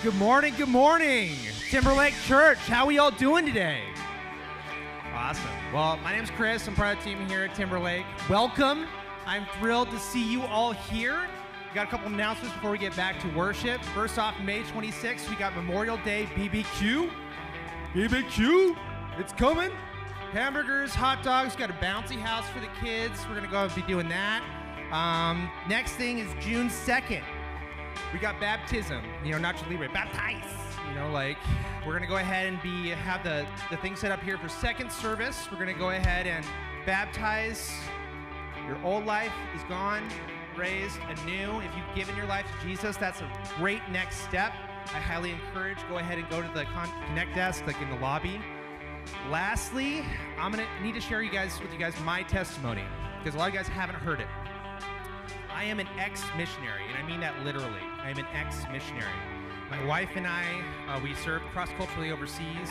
Good morning, good morning. Timberlake Church, how are we all doing today? Awesome. Well, my name's Chris. I'm part of the team here at Timberlake. Welcome. I'm thrilled to see you all here. We got a couple announcements before we get back to worship. First off, May 26th, we got Memorial Day BBQ. BBQ, it's coming. Hamburgers, hot dogs, got a bouncy house for the kids. We're gonna go and be doing that. Next thing is June 2nd. We got baptism, Nacho Libre, baptize. We're gonna go ahead and have the thing set up here for second service. We're gonna go ahead and baptize. Your old life is gone, raised anew. If you've given your life to Jesus, that's a great next step. I highly encourage, go ahead and go to the Connect desk, in the lobby. Lastly, I'm gonna need to share with you guys my testimony, because a lot of you guys haven't heard it. I am an ex-missionary, and I mean that literally. I am an ex-missionary. My wife and I, we served cross-culturally overseas,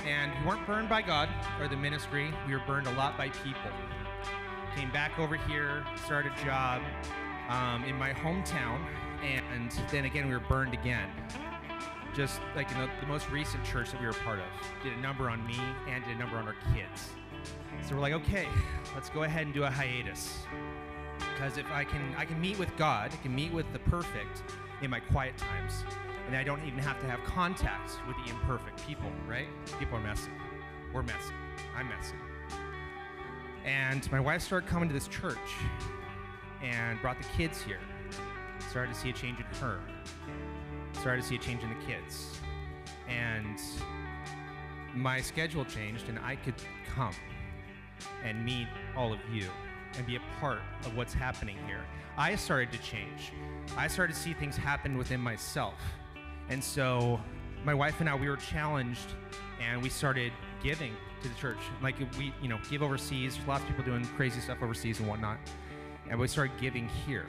and we weren't burned by God or the ministry. We were burned a lot by people. Came back over here, started a job in my hometown, and then again, we were burned again. Just like the most recent church that we were a part of. Did a number on me and did a number on our kids. So we're like, okay, let's go ahead and do a hiatus. Because if I can meet with God, I can meet with the perfect in my quiet times, and I don't even have to have contact with the imperfect people, right? People are messy. We're messy. I'm messy. And my wife started coming to this church and brought the kids here. Started to see a change in her. Started to see a change in the kids. And my schedule changed, and I could come and meet all of you and be a part of what's happening here. I started to change. I started to see things happen within myself. And so my wife and I, we were challenged, and we started giving to the church. Like we, give overseas. There's lots of people doing crazy stuff overseas and whatnot. And we started giving here.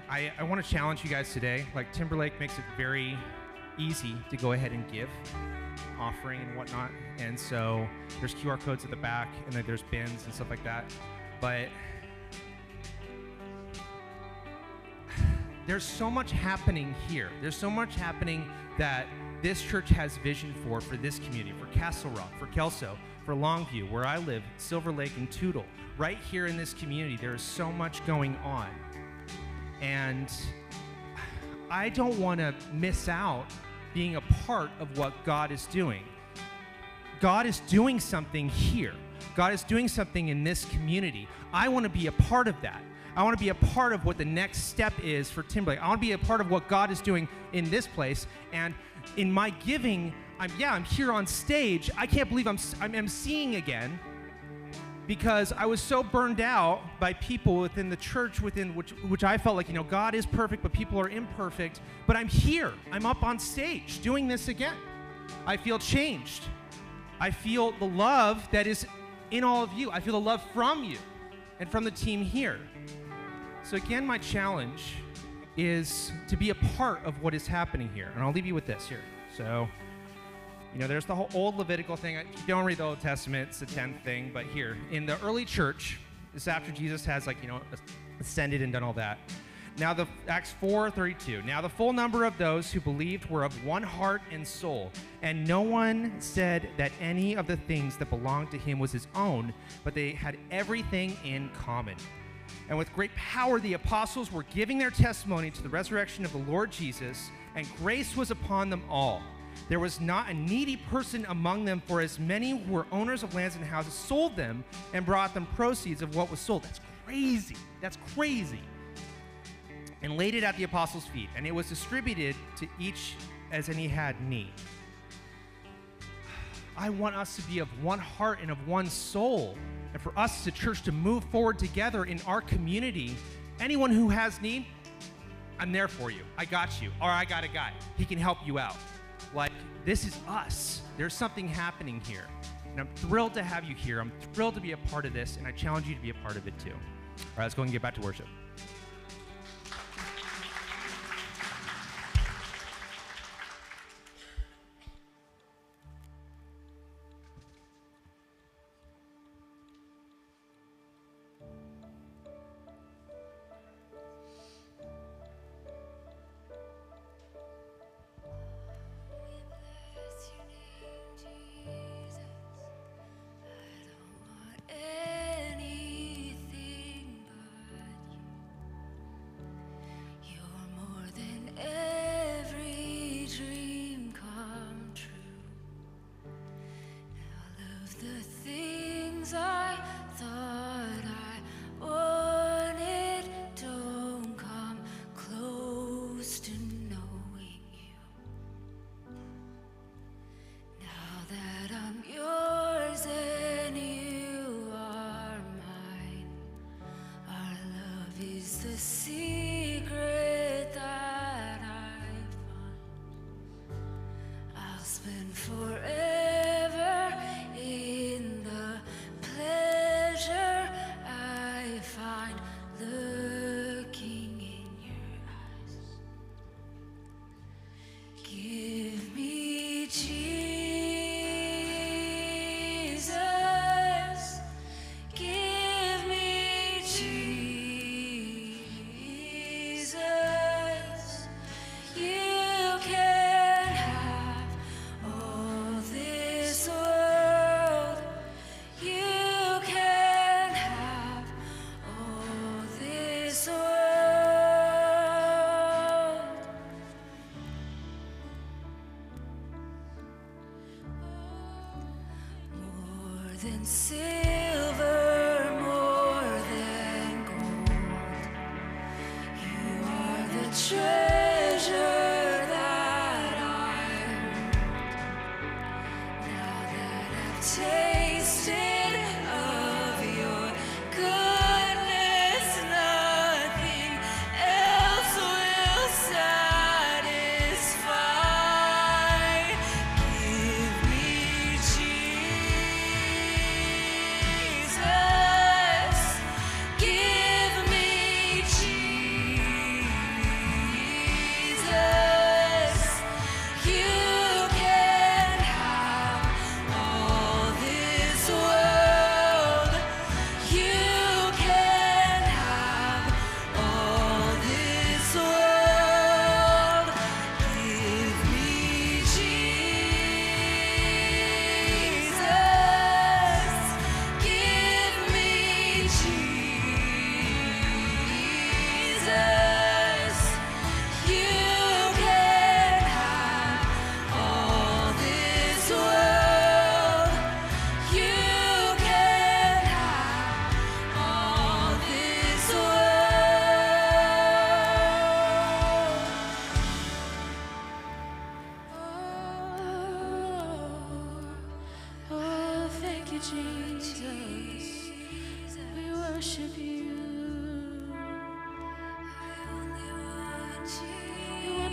I want to challenge you guys today. Like Timberlake makes it very easy to go ahead and give offering and whatnot. And so there's QR codes at the back, and then there's bins and stuff like that. But there's so much happening here. There's so much happening that this church has vision for this community, for Castle Rock, for Kelso, for Longview, where I live, Silver Lake and Toutle. Right here in this community, there is so much going on. And I don't want to miss out being a part of what God is doing. God is doing something here. God is doing something in this community. I want to be a part of that. I want to be a part of what the next step is for Timberlake. I want to be a part of what God is doing in this place. And in my giving, I'm here on stage. I can't believe I'm emceeing again, because I was so burned out by people within the church, which I felt like, God is perfect, but people are imperfect. But I'm here. I'm up on stage doing this again. I feel changed. I feel the love that is in all of you. I feel the love from you and from the team here. So again, my challenge is to be a part of what is happening here. And I'll leave you with this here. So, there's the whole old Levitical thing. If you don't read the Old Testament, it's the 10th thing. But here, in the early church, this is after Jesus has, ascended and done all that. Now, Acts 4:32. Now, the full number of those who believed were of one heart and soul. And no one said that any of the things that belonged to him was his own, but they had everything in common. And with great power, the apostles were giving their testimony to the resurrection of the Lord Jesus, and grace was upon them all. There was not a needy person among them, for as many who were owners of lands and houses sold them and brought them proceeds of what was sold. That's crazy. That's crazy. And laid it at the apostles' feet, and it was distributed to each as any had need. I want us to be of one heart and of one soul, and for us as a church to move forward together in our community. Anyone who has need, I'm there for you. I got you. Or I got a guy. He can help you out. This is us. There's something happening here. And I'm thrilled to have you here. I'm thrilled to be a part of this, and I challenge you to be a part of it too. All right, let's go and get back to worship. than silver, more than gold. You are the treasure that I hold. Now that I've tasted of your goodness, nothing else will satisfy.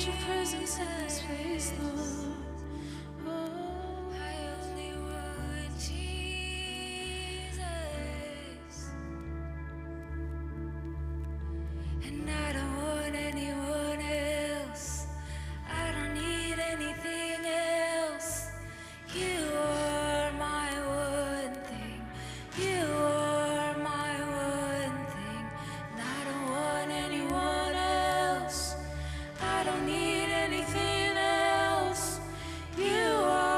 your presence in this place, Lord. Oh, I only want Jesus, and I don't want anyone else. I don't need anything else. You are my one thing. You are my one thing. And I don't want anyone else. I don't need anything else. You are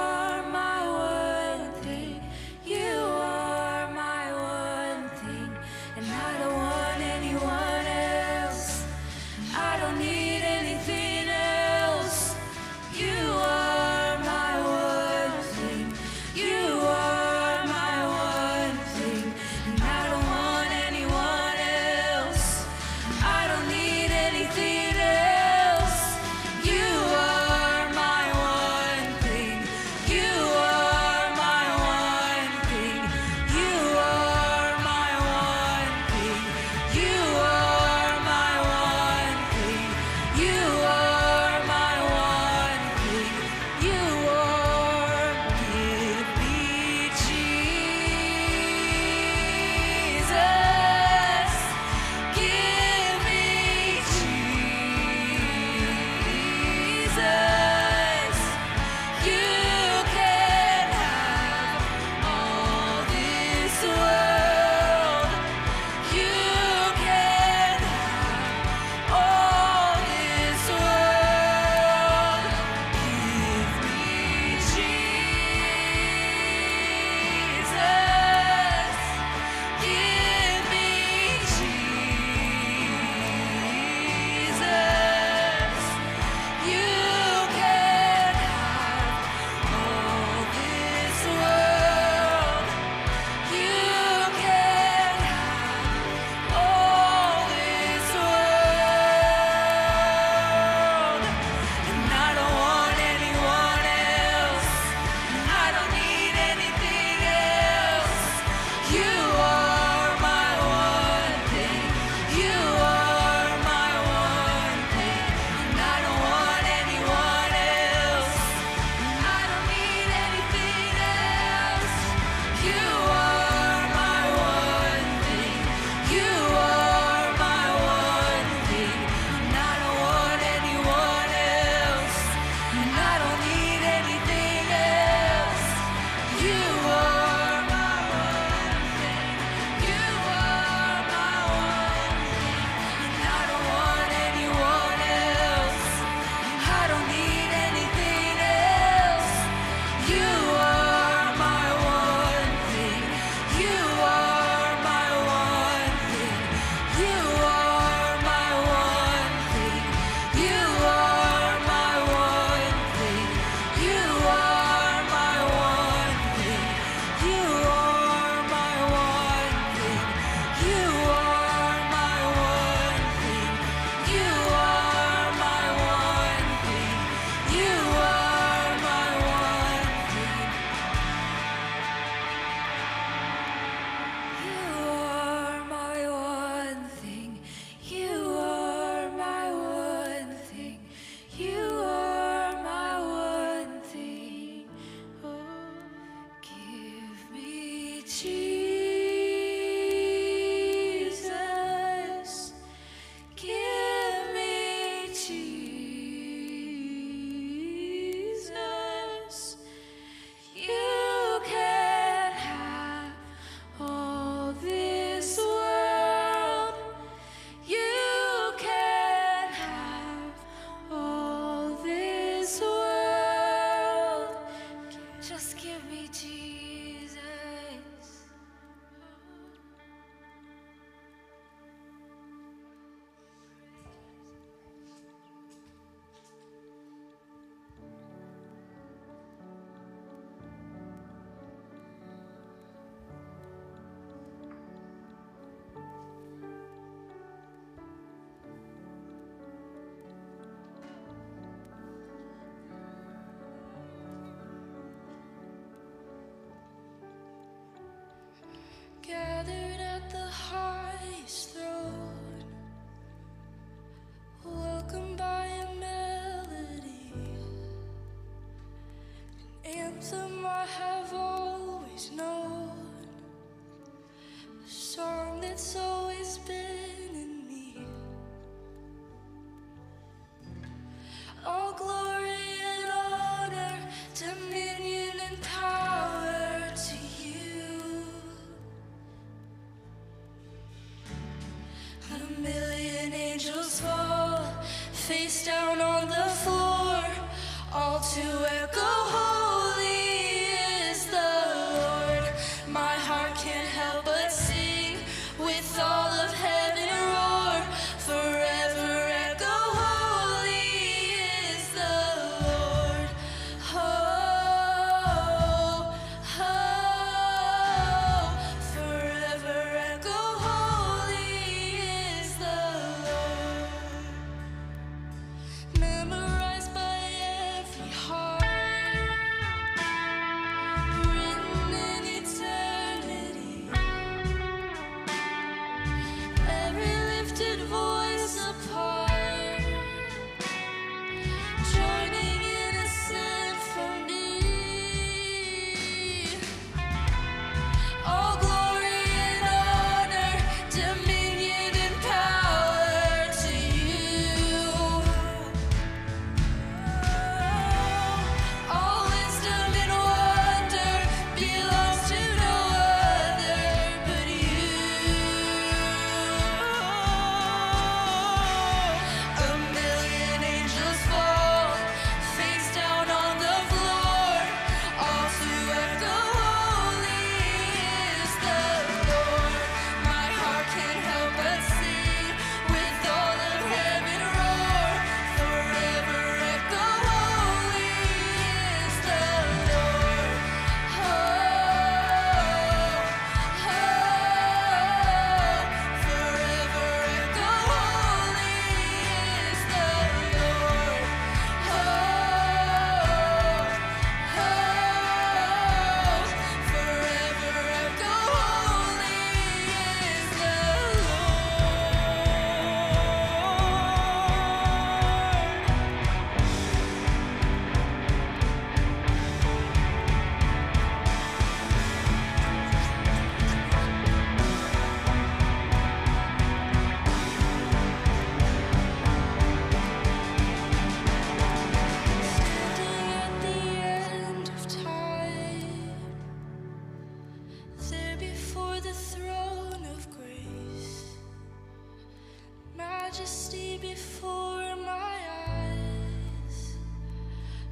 majesty before my eyes.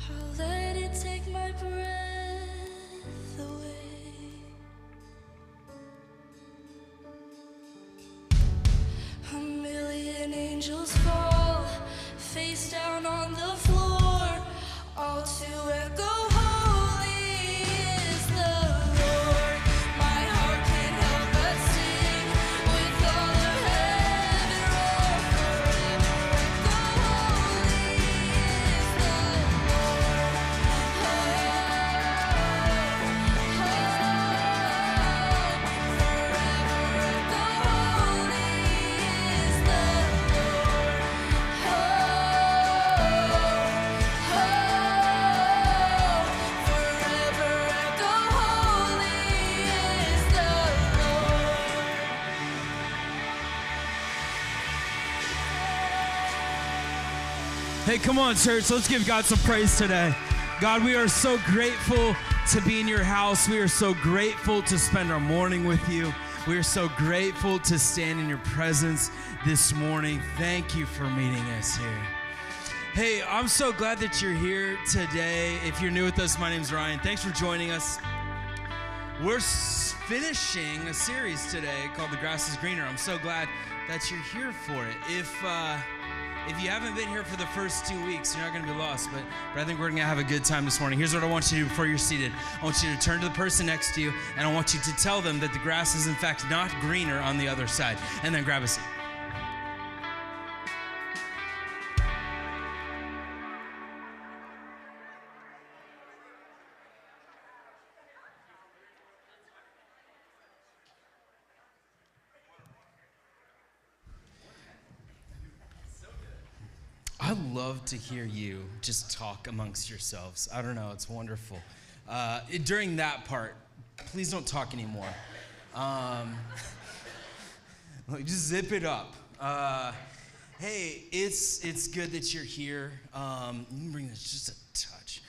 I'll let it take my breath away. A million angels fall face down on the floor, all to echo. Hey, come on, church. Let's give God some praise today. God, we are so grateful to be in your house. We are so grateful to spend our morning with you. We are so grateful to stand in your presence this morning. Thank you for meeting us here. Hey, I'm so glad that you're here today. If you're new with us, my name's Ryan. Thanks for joining us. We're finishing a series today called The Grass is Greener. I'm so glad that you're here for it. If you haven't been here for the first 2 weeks, you're not going to be lost, but I think we're going to have a good time this morning. Here's what I want you to do before you're seated. I want you to turn to the person next to you, and I want you to tell them that the grass is, in fact, not greener on the other side, and then grab a seat. I love to hear you just talk amongst yourselves. I don't know, it's wonderful. During that part, please don't talk anymore. Just zip it up. Hey, it's good that you're here. Let me bring this just a touch.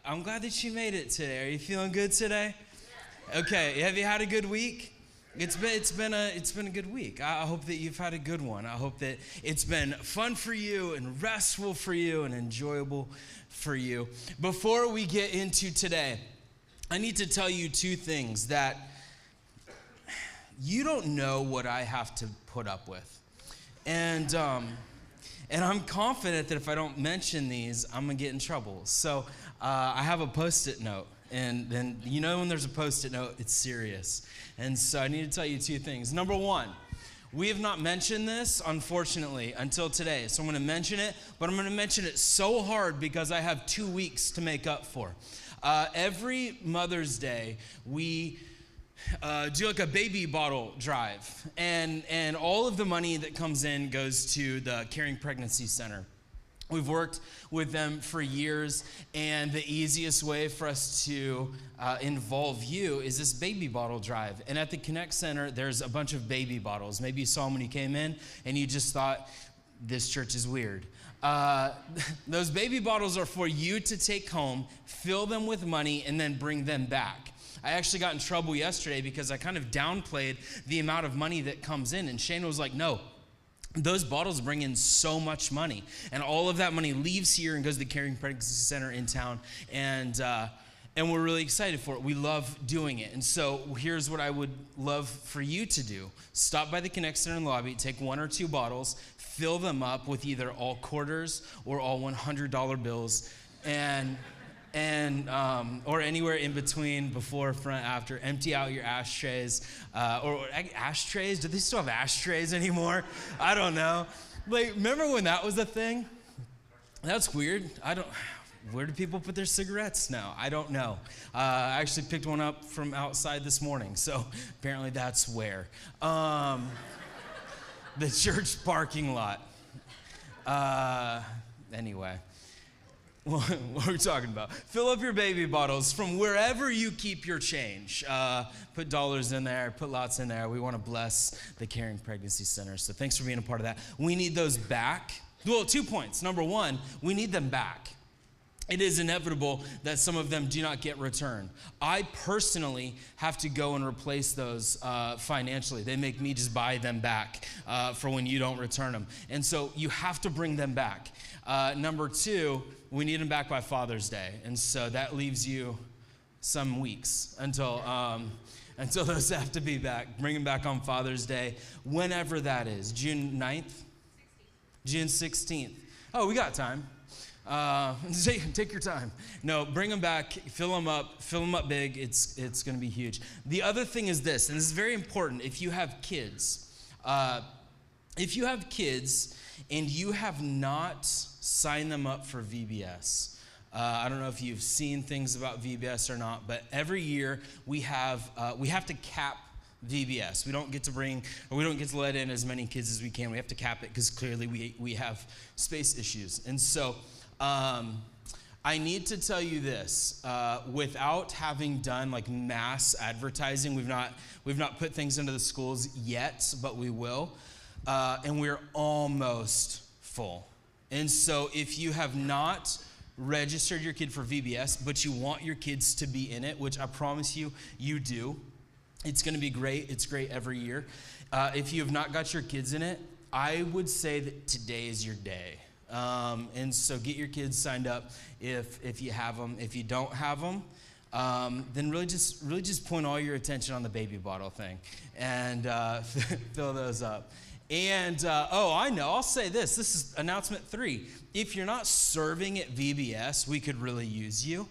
I'm glad that you made it today. Are you feeling good today? Okay, have you had a good week? It's been a good week. I hope that you've had a good one. I hope that it's been fun for you and restful for you and enjoyable for you. Before we get into today, I need to tell you two things that you don't know what I have to put up with. And I'm confident that if I don't mention these, I'm gonna get in trouble. So I have a Post-it note. And then, you know, when there's a Post-it note, it's serious. And so I need to tell you two things. Number one, we have not mentioned this, unfortunately, until today. So I'm going to mention it, but I'm going to mention it so hard because I have 2 weeks to make up for. Every Mother's Day, we do like a baby bottle drive. And all of the money that comes in goes to the Caring Pregnancy Center. We've worked with them for years, and the easiest way for us to involve you is this baby bottle drive. And at the Connect Center, there's a bunch of baby bottles. Maybe you saw them when you came in, and you just thought, this church is weird. Those baby bottles are for you to take home, fill them with money, and then bring them back. I actually got in trouble yesterday because I kind of downplayed the amount of money that comes in, and Shane was like, no. Those bottles bring in so much money, and all of that money leaves here and goes to the Caring Pregnancy Center in town, and we're really excited for it. We love doing it, and so here's what I would love for you to do. Stop by the Connect Center in the lobby, take 1 or 2 bottles, fill them up with either all quarters or all $100 bills, or anywhere in between, before, front, after. Empty out your ashtrays, or ashtrays. Do they still have ashtrays anymore? I don't know. Like, remember when that was a thing? That's weird. Where do people put their cigarettes now? I don't know. I actually picked one up from outside this morning, so apparently that's where. The church parking lot. Anyway. What are we talking about? Fill up your baby bottles from wherever you keep your change. Put dollars in there, put lots in there. We want to bless the Caring Pregnancy Center. So thanks for being a part of that. We need those back. Well, 2 points. Number one, we need them back. it is inevitable that some of them do not get returned. I personally have to go and replace those financially. They make me just buy them back for when you don't return them. And so you have to bring them back. Number two, we need them back by Father's Day. And so that leaves you some weeks until those have to be back. Bring them back on Father's Day, whenever that is. June 9th? 16th. June 16th. Oh, we got time. Take your time. No, bring them back, fill them up big. It's going to be huge. The other thing is this, and this is very important. If you have kids and you have not signed them up for VBS, I don't know if you've seen things about VBS or not, but every year we have to cap VBS. We don't get to let in as many kids as we can. We have to cap it because clearly we have space issues. And so I need to tell you this, without having done like mass advertising, we've not put things into the schools yet, but we will, and we're almost full. And so if you have not registered your kid for VBS, but you want your kids to be in it, which I promise you do, it's going to be great. It's great every year. If you have not got your kids in it, I would say that today is your day. And so get your kids signed up if you have them. If you don't have them, then really just point all your attention on the baby bottle thing and fill those up. And I know, I'll say this. This is announcement 3. If you're not serving at VBS, we could really use you.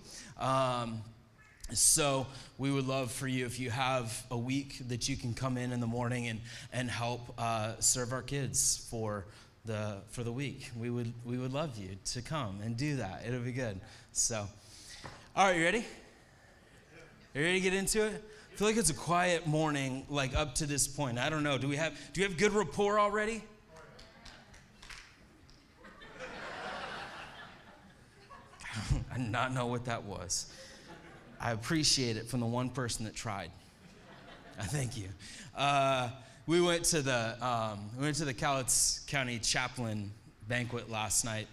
So we would love for you if you have a week that you can come in the morning and help serve our kids for the week. We would love you to come and do that. It'll be good. So, all right, you ready? You ready to get into it? I feel like it's a quiet morning, like up to this point. I don't know. Do we have good rapport already? I did not know what that was. I appreciate it from the one person that tried. I thank you. We went to the Cowlitz County Chaplain banquet last night,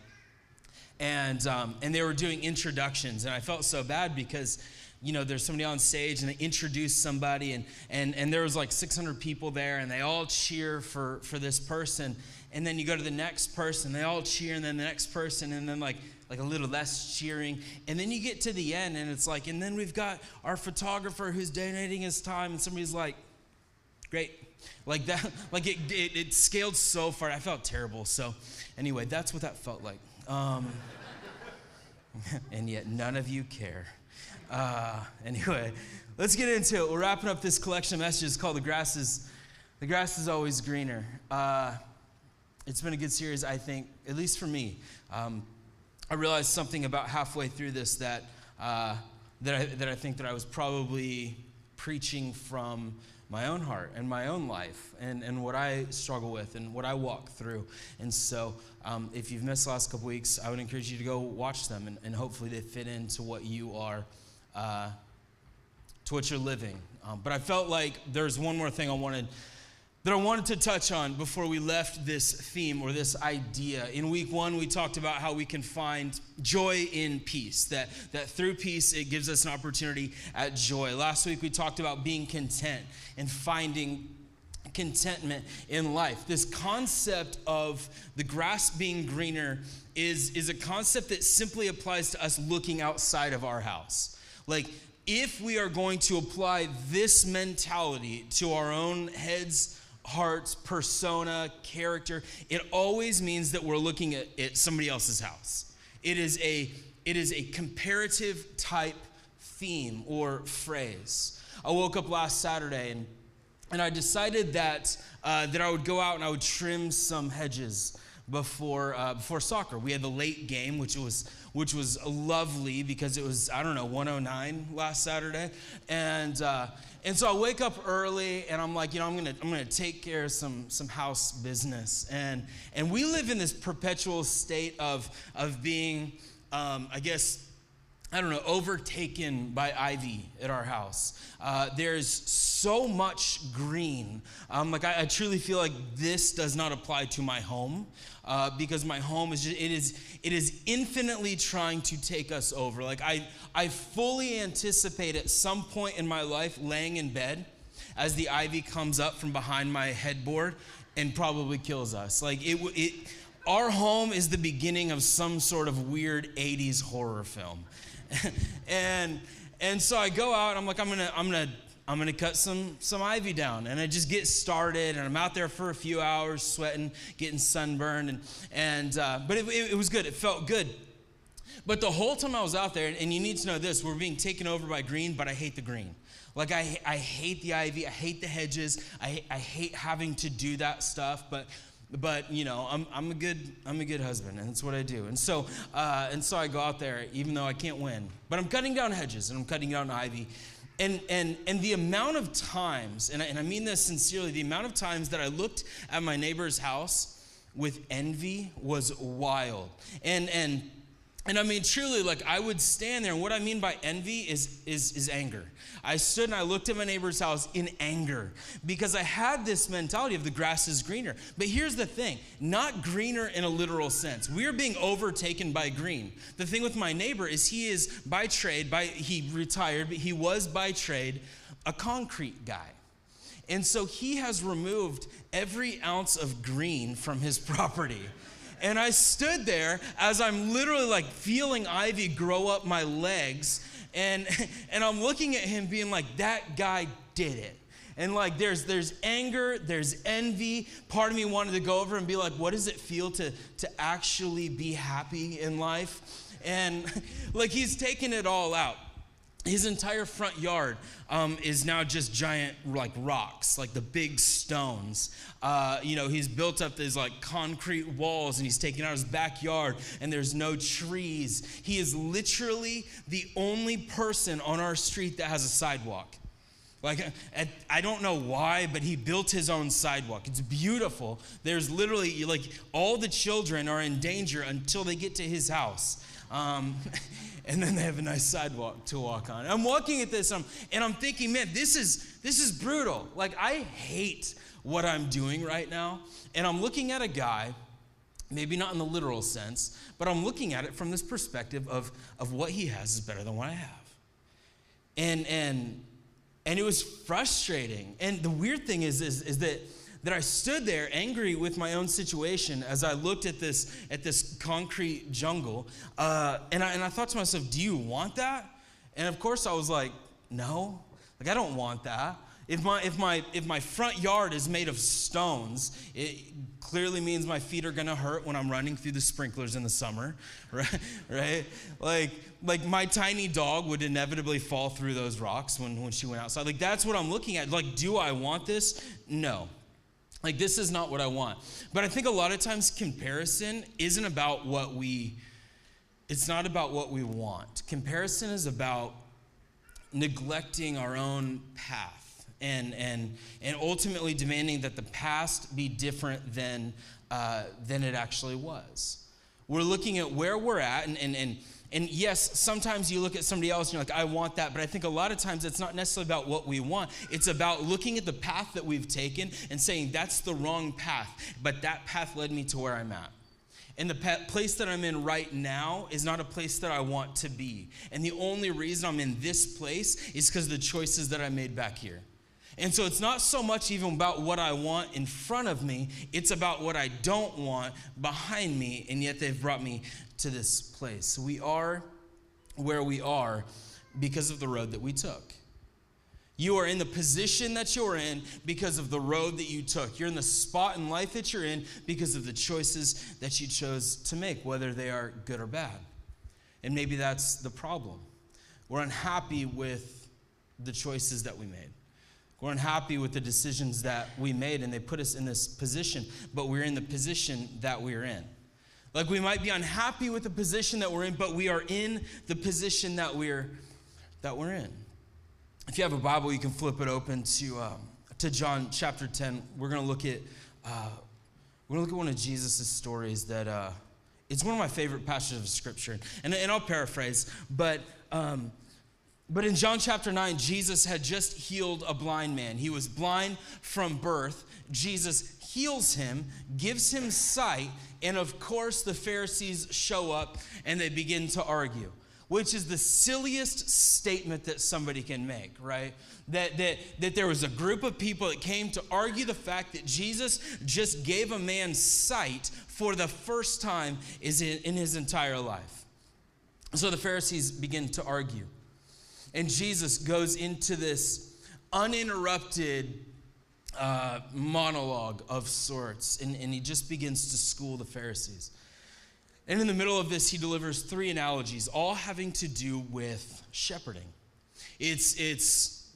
and they were doing introductions, and I felt so bad because, you know, there's somebody on stage and they introduce somebody, and there was like 600 people there, and they all cheer for this person, and then you go to the next person, they all cheer, and then the next person, and then like a little less cheering, and then you get to the end, and it's like, and then we've got our photographer who's donating his time, and somebody's like, great. Like that, like it scaled so far. I felt terrible. So anyway, that's what that felt like. And yet none of you care. Anyway, let's get into it. We're wrapping up this collection of messages called The Grass is Always Greener. It's been a good series, I think, at least for me. I realized something about halfway through this that I think that I was probably preaching from my own heart and my own life and what I struggle with and what I walk through. And so if you've missed the last couple weeks, I would encourage you to go watch them and hopefully they fit into what you are, to what you're living. But I felt like there's one more thing I wanted to touch on before we left this theme or this idea. In week 1, we talked about how we can find joy in peace, that through peace, it gives us an opportunity at joy. Last week, we talked about being content and finding contentment in life. This concept of the grass being greener is a concept that simply applies to us looking outside of our house. Like, if we are going to apply this mentality to our own heads, hearts, persona, character, it always means that we're looking at somebody else's house. It is a comparative type theme or phrase. I woke up last Saturday and I decided that I would go out and I would trim some hedges before soccer. We had the late game, which was lovely because it was, 109 last Saturday, and so I wake up early and I'm like, I'm gonna take care of some house business, and we live in this perpetual state of being, overtaken by ivy at our house. There's so much green. I truly feel like this does not apply to my home because my home is it is infinitely trying to take us over. Like I fully anticipate at some point in my life laying in bed as the ivy comes up from behind my headboard and probably kills us. Like our home is the beginning of some sort of weird 80s horror film. and so I go out, I'm like, I'm gonna cut some ivy down, and I just get started, and I'm out there for a few hours, sweating, getting sunburned, but it was good. It felt good. But the whole time I was out there, and you need to know this, we're being taken over by green, but I hate the green. Like I hate the ivy, I hate the hedges, I hate having to do that stuff, but you know, I'm a good husband, and that's what I do. And so I go out there, even though I can't win. But I'm cutting down hedges, and I'm cutting down ivy. And the amount of times, and I mean this sincerely, the amount of times that I looked at my neighbor's house with envy was wild. And I mean, truly, like I would stand there, and what I mean by envy is anger. I stood and I looked at my neighbor's house in anger because I had this mentality of the grass is greener. But here's the thing, not greener in a literal sense. We are being overtaken by green. The thing with my neighbor is he is by trade, he retired, but he was by trade a concrete guy. And so he has removed every ounce of green from his property. And I stood there as I'm literally like feeling ivy grow up my legs, and I'm looking at him being like, that guy did it. And like there's anger, there's envy. Part of me wanted to go over and be like, what does it feel to actually be happy in life? And like he's taken it all out. His entire front yard is now just giant like rocks, like the big stones. He's built up these like concrete walls, and he's taken out his backyard, and there's no trees. He is literally the only person on our street that has a sidewalk. Like, I don't know why, but he built his own sidewalk. It's beautiful. There's literally, like, all the children are in danger until they get to his house. And then they have a nice sidewalk to walk on. I'm walking at this, and I'm thinking, man, this is brutal. Like, I hate what I'm doing right now. And I'm looking at a guy, maybe not in the literal sense, but I'm looking at it from this perspective of what he has is better than what I have. And it was frustrating. And the weird thing is that I stood there angry with my own situation as I looked at this concrete jungle, and I thought to myself, do you want that? And of course I was like, no, like I don't want that. If my front yard is made of stones, it clearly means my feet are gonna hurt when I'm running through the sprinklers in the summer, right? Like my tiny dog would inevitably fall through those rocks when she went outside. Like that's what I'm looking at. Like, do I want this? No. Like, this is not what I want. But I think a lot of times comparison isn't about it's not about what we want. Comparison is about neglecting our own path and ultimately demanding that the past be different than it actually was. We're looking at where we're at, and yes, sometimes you look at somebody else and you're like, I want that, but I think a lot of times it's not necessarily about what we want. It's about looking at the path that we've taken and saying, that's the wrong path, but that path led me to where I'm at. And the place that I'm in right now is not a place that I want to be. And the only reason I'm in this place is because of the choices that I made back here. And so it's not so much even about what I want in front of me, it's about what I don't want behind me, and yet they've brought me to this place. We are where we are because of the road that we took. You are in the position that you're in because of the road that you took. You're in the spot in life that you're in because of the choices that you chose to make, whether they are good or bad. And maybe that's the problem. We're unhappy with the choices that we made. We're unhappy with the decisions that we made, and they put us in this position, but we're in the position that we're in. Like, we might be unhappy with the position that we're in, but we are in the position that we're in. If you have a Bible, you can flip it open to John chapter 10. We're going to look at one of Jesus' stories that It's one of my favorite passages of Scripture. And I'll paraphrase, but in John chapter 9, Jesus had just healed a blind man. He was blind from birth. Jesus heals him, gives him sight, and of course the Pharisees show up and they begin to argue, which is the silliest statement that somebody can make, right? That there was a group of people that came to argue the fact that Jesus just gave a man sight for the first time in his entire life. So the Pharisees begin to argue. And Jesus goes into this uninterrupted monologue of sorts, and he just begins to school the Pharisees. And in the middle of this, he delivers 3 analogies, all having to do with shepherding. It's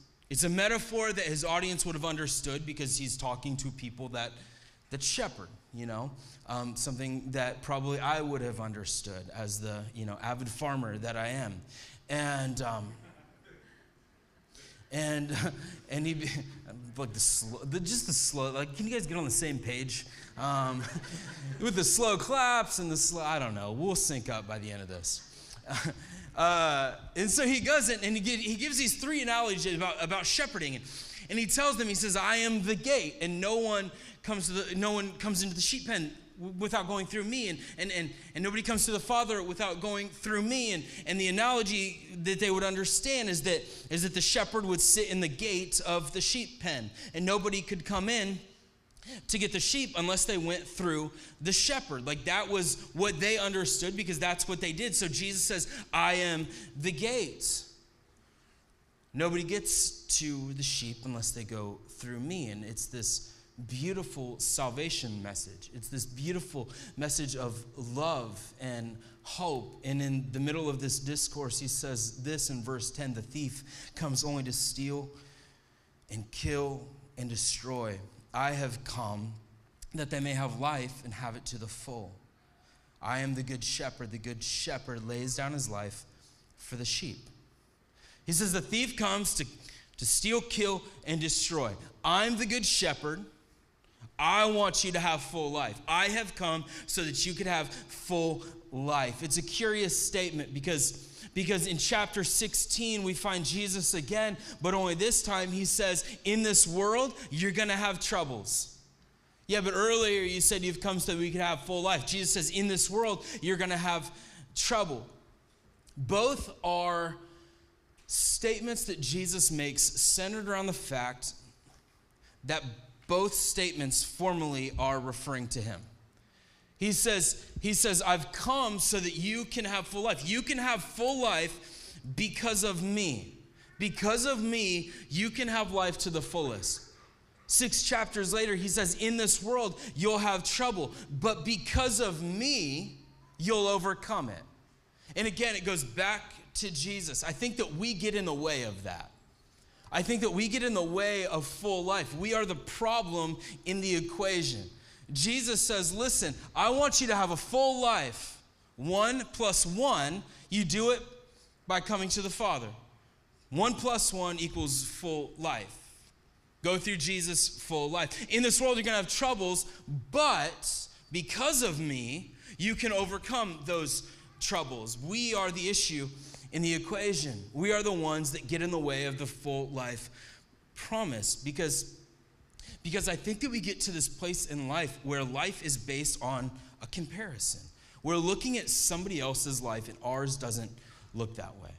a metaphor that his audience would have understood because he's talking to people that shepherd, something that probably I would have understood as the, avid farmer that I am. And he, like the slow, like, can you guys get on the same page? With the slow claps and the slow, I don't know, we'll sync up by the end of this. And so he goes in and he gives these 3 analogies about shepherding. And he tells them, he says, I am the gate, and no one comes into the sheep pen without going through me, and nobody comes to the Father without going through me. And the analogy that they would understand is that the shepherd would sit in the gate of the sheep pen, and nobody could come in to get the sheep unless they went through the shepherd. Like, that was what they understood because that's what they did. So Jesus says, I am the gate. Nobody gets to the sheep unless they go through me. And it's this beautiful salvation message. It's this beautiful message of love and hope. And in the middle of this discourse, he says this in verse 10, the thief comes only to steal and kill and destroy. I have come that they may have life and have it to the full. I am the good shepherd. The good shepherd lays down his life for the sheep. He says the thief comes to steal, kill, and destroy. I'm the good shepherd. I want you to have full life. I have come so that you could have full life. It's a curious statement because in chapter 16, we find Jesus again, but only this time he says, in this world, you're going to have troubles. Yeah, but earlier you said you've come so that we could have full life. Jesus says, in this world, you're going to have trouble. Both are statements that Jesus makes centered around the fact that both statements formally are referring to him. He says, I've come so that you can have full life. You can have full life because of me. Because of me, you can have life to the fullest. 6 chapters later, he says, in this world, you'll have trouble. But because of me, you'll overcome it. And again, it goes back to Jesus. I think that we get in the way of that. I think that we get in the way of full life. We are the problem in the equation. Jesus says, listen, I want you to have a full life. 1 + 1, you do it by coming to the Father. 1 + 1 equals full life. Go through Jesus' full life. In this world, you're going to have troubles, but because of me, you can overcome those troubles. We are the issue in the equation. We are the ones that get in the way of the full life promise because I think that we get to this place in life where life is based on a comparison. We're looking at somebody else's life and ours doesn't look that way.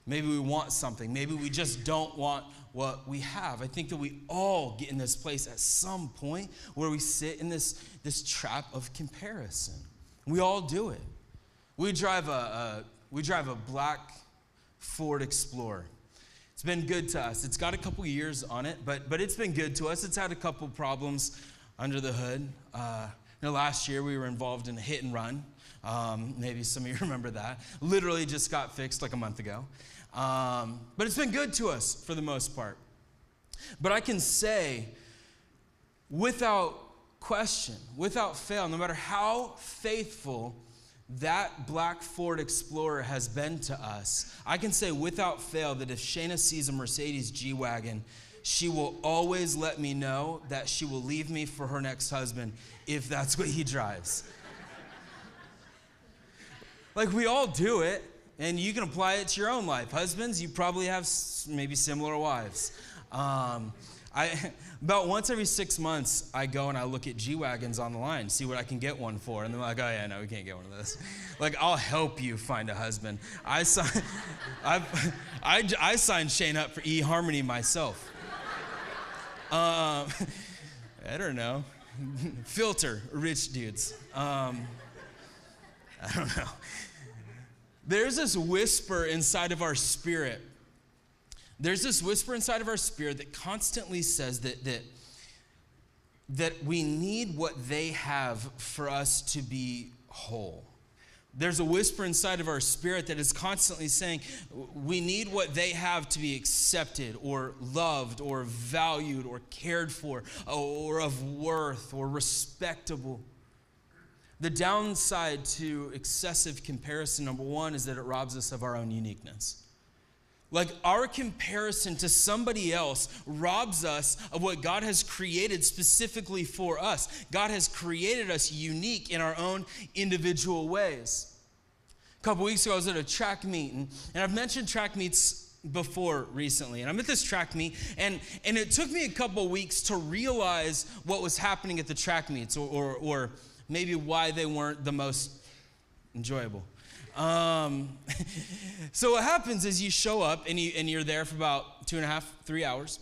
Maybe we want something. Maybe we just don't want what we have. I think that we all get in this place at some point where we sit in this trap of comparison. We all do it. We drive a black Ford Explorer. It's been good to us. It's got a couple years on it, but it's been good to us. It's had a couple problems under the hood. Last year we were involved in a hit and run. Maybe some of you remember that. Literally just got fixed like a month ago. But it's been good to us for the most part. But I can say, without question, without fail, no matter how faithful that black Ford Explorer has been to us, I can say without fail that if Shayna sees a Mercedes G-Wagon, she will always let me know that she will leave me for her next husband if that's what he drives. Like, we all do it, and you can apply it to your own life. Husbands, you probably have maybe similar wives. About once every 6 months, I go and I look at G-Wagons on the line, see what I can get one for. And they're like, oh, yeah, no, we can't get one of those. Like, I'll help you find a husband. I signed Shane up for eHarmony myself. I don't know. Filter rich dudes. I don't know. There's this whisper inside of our spirit. There's this whisper inside of our spirit that constantly says that we need what they have for us to be whole. There's a whisper inside of our spirit that is constantly saying we need what they have to be accepted or loved or valued or cared for or of worth or respectable. The downside to excessive comparison, number one, is that it robs us of our own uniqueness. Like, our comparison to somebody else robs us of what God has created specifically for us. God has created us unique in our own individual ways. A couple weeks ago, I was at a track meet, and I've mentioned track meets before recently. And I'm at this track meet, and it took me a couple weeks to realize what was happening at the track meets, or maybe why they weren't the most enjoyable. So what happens is you show up and you're there for about 2.5, 3 hours,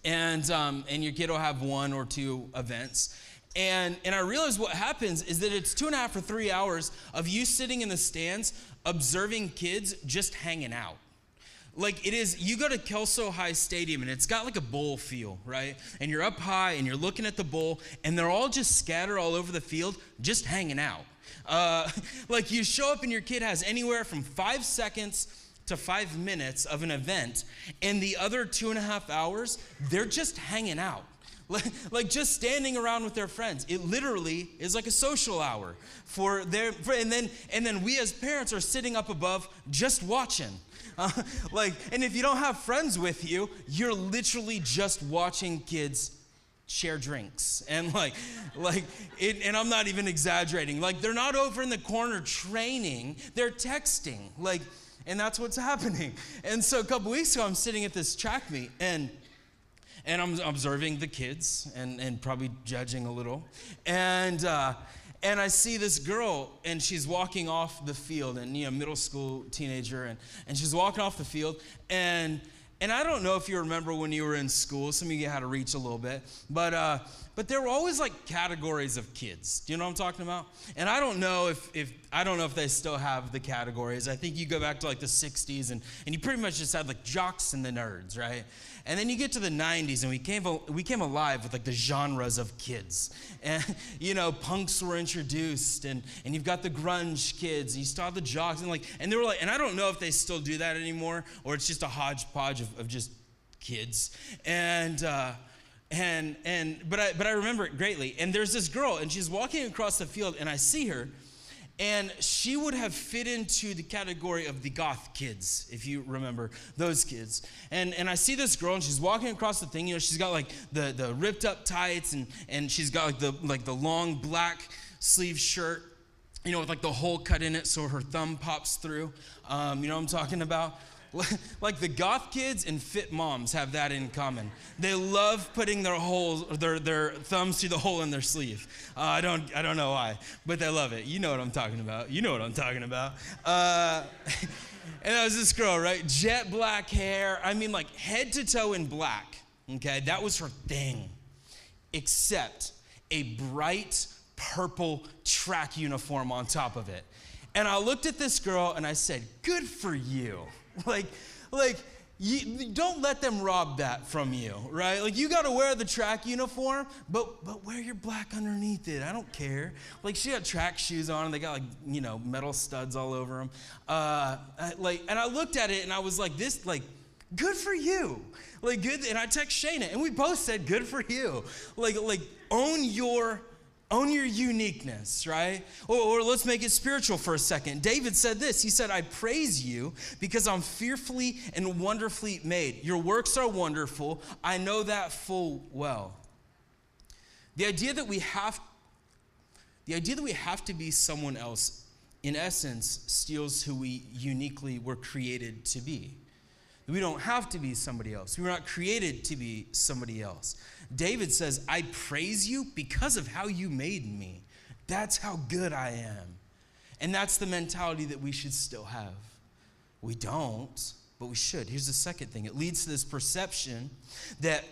and your kid will have 1 or 2 events. And I realized what happens is that it's 2.5 or 3 hours of you sitting in the stands observing kids just hanging out. Like, it is, you go to Kelso High Stadium and it's got like a bowl feel, right? And you're up high and you're looking at the bowl and they're all just scattered all over the field, just hanging out. Like, you show up and your kid has anywhere from 5 seconds to 5 minutes of an event, and the other 2.5 hours, they're just hanging out. Like just standing around with their friends. It literally is like a social hour and then we as parents are sitting up above just watching. And if you don't have friends with you, you're literally just watching kids share drinks. And and I'm not even exaggerating. Like, they're not over in the corner training, they're texting. And that's what's happening. And so a couple weeks ago, I'm sitting at this track meet, and I'm observing the kids and probably judging a little. And I see this girl, and she's walking off the field, and middle school teenager, and she's walking off the field, and I don't know if you remember when you were in school, some of you had to reach a little bit, but there were always like categories of kids. Do you know what I'm talking about? And I don't know if they still have the categories. I think you go back to like the 60s, and you pretty much just had like jocks and the nerds, right? And then you get to the 90s, and we came alive with like the genres of kids. And punks were introduced, and you've got the grunge kids, and you still have the jocks, and they were like, and I don't know if they still do that anymore, or it's just a hodgepodge of just kids. But I remember it greatly. And there's this girl, and she's walking across the field, and I see her, and she would have fit into the category of the goth kids, if you remember those kids. And I see this girl, and she's walking across the thing. She's got like the ripped up tights, and she's got like the long black sleeve shirt, with like the hole cut in it so her thumb pops through. You know what I'm talking about? Like, the goth kids and fit moms have that in common. They love putting their thumbs through the hole in their sleeve. I don't know why, but they love it. You know what I'm talking about. And that was this girl, right? Jet black hair. I mean, like head to toe in black. Okay, that was her thing. Except a bright purple track uniform on top of it. And I looked at this girl and I said, "Good for you." You don't let them rob that from you, right? Like, you got to wear the track uniform, but wear your black underneath it. I don't care. Like, she had track shoes on, and they got metal studs all over them. And I looked at it and I was like, this, good for you. Good. And I text Shayna, and we both said, good for you. Own your uniqueness, right? Or let's make it spiritual for a second. David said this. He said, "I praise you because I'm fearfully and wonderfully made. Your works are wonderful. I know that full well." The idea that we have to be someone else in essence, steals who we uniquely were created to be. We don't have to be somebody else. We were not created to be somebody else. David says, I praise you because of how you made me. That's how good I am. And that's the mentality that we should still have. We don't, but we should. Here's the second thing. It leads to this perception that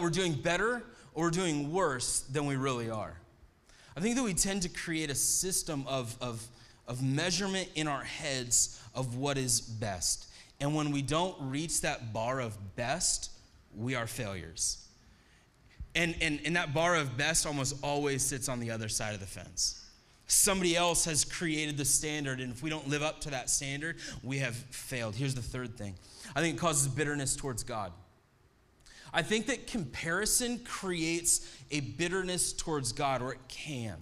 we're doing better or we're doing worse than we really are. I think that we tend to create a system of measurement in our heads of what is best. And when we don't reach that bar of best, we are failures. And that bar of best almost always sits on the other side of the fence. Somebody else has created the standard, and if we don't live up to that standard, we have failed. Here's the third thing. I think it causes bitterness towards God. I think that comparison creates a bitterness towards God, or it can.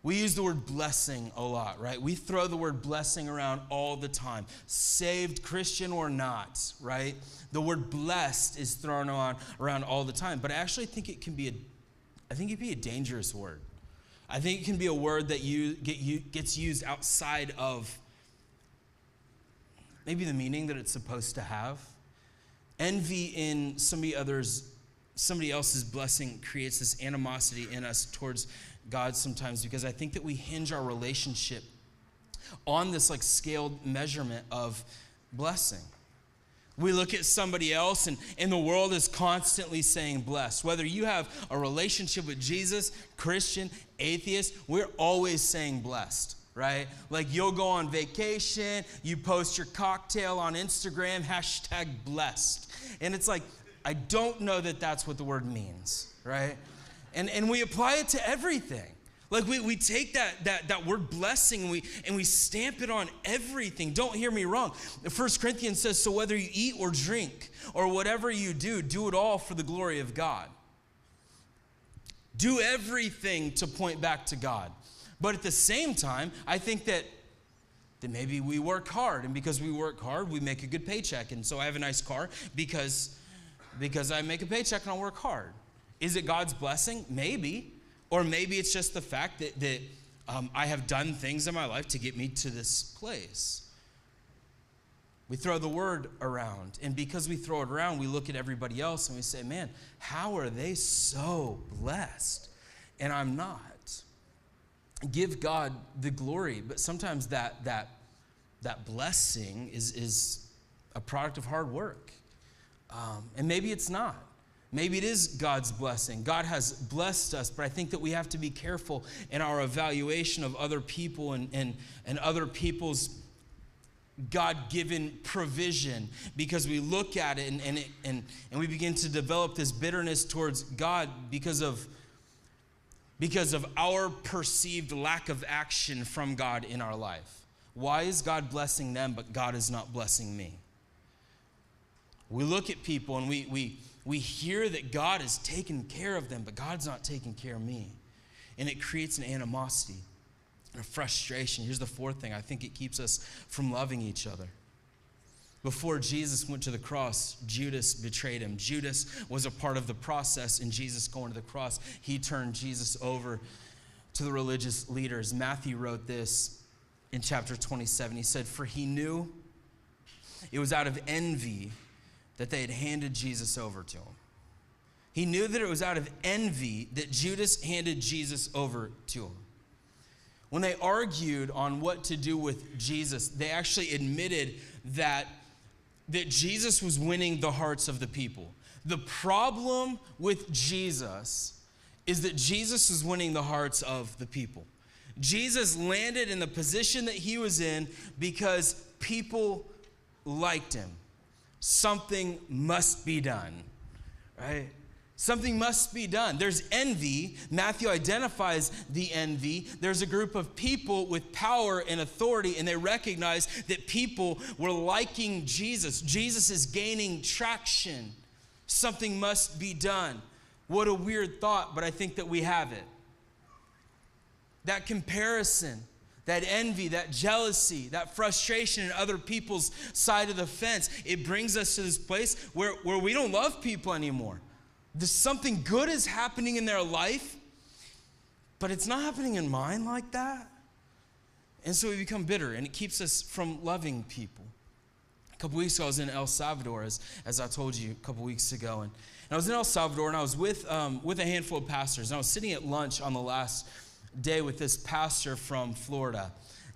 We use the word blessing a lot, right? We throw the word blessing around all the time. Saved, Christian or not, right? The word blessed is thrown around all the time. But I actually think it can be a dangerous word. I think it can be a word that gets used outside of maybe the meaning that it's supposed to have. Envy in somebody else's blessing creates this animosity in us towards God sometimes, because I think that we hinge our relationship on this like scaled measurement of blessing. We look at somebody else and the world is constantly saying blessed. Whether you have a relationship with Jesus, Christian, atheist, we're always saying blessed, right? Like you'll go on vacation, you post your cocktail on Instagram, #blessed. And it's like, I don't know that that's what the word means, right? And we apply it to everything. Like we take that word blessing and we stamp it on everything. Don't hear me wrong. 1 Corinthians says, so whether you eat or drink or whatever you do it all for the glory of God. Do everything to point back to God. But at the same time, I think that maybe we work hard, and because we work hard, we make a good paycheck. And so I have a nice car because I make a paycheck and I work hard. Is it God's blessing? Maybe. Or maybe it's just the fact that I have done things in my life to get me to this place. We throw the word around. And because we throw it around, we look at everybody else and we say, man, how are they so blessed? And I'm not. Give God the glory. But sometimes that blessing is a product of hard work. And maybe it's not. Maybe it is God's blessing. God has blessed us, but I think that we have to be careful in our evaluation of other people and other people's God-given provision, because we look at it and we begin to develop this bitterness towards God because of our perceived lack of action from God in our life. Why is God blessing them, but God is not blessing me? We look at people and we hear that God is taking care of them, but God's not taking care of me. And it creates an animosity and a frustration. Here's the fourth thing. I think it keeps us from loving each other. Before Jesus went to the cross, Judas betrayed him. Judas was a part of the process in Jesus going to the cross. He turned Jesus over to the religious leaders. Matthew wrote this in chapter 27. He said, for he knew it was out of envy that they had handed Jesus over to him. He knew that it was out of envy that Judas handed Jesus over to him. When they argued on what to do with Jesus, they actually admitted that Jesus was winning the hearts of the people. The problem with Jesus is that Jesus was winning the hearts of the people. Jesus landed in the position that he was in because people liked him. Something must be done, right? Something must be done. There's envy. Matthew identifies the envy. There's a group of people with power and authority, and they recognize that people were liking Jesus. Jesus is gaining traction. Something must be done. What a weird thought, but I think that we have it. That comparison, that envy, that jealousy, that frustration in other people's side of the fence, it brings us to this place where we don't love people anymore. There's something good is happening in their life, but it's not happening in mine like that. And so we become bitter, and it keeps us from loving people. A couple weeks ago, I was in El Salvador, as I told you a couple weeks ago. And I was in El Salvador, and I was with a handful of pastors. And I was sitting at lunch on the last day with this pastor from Florida.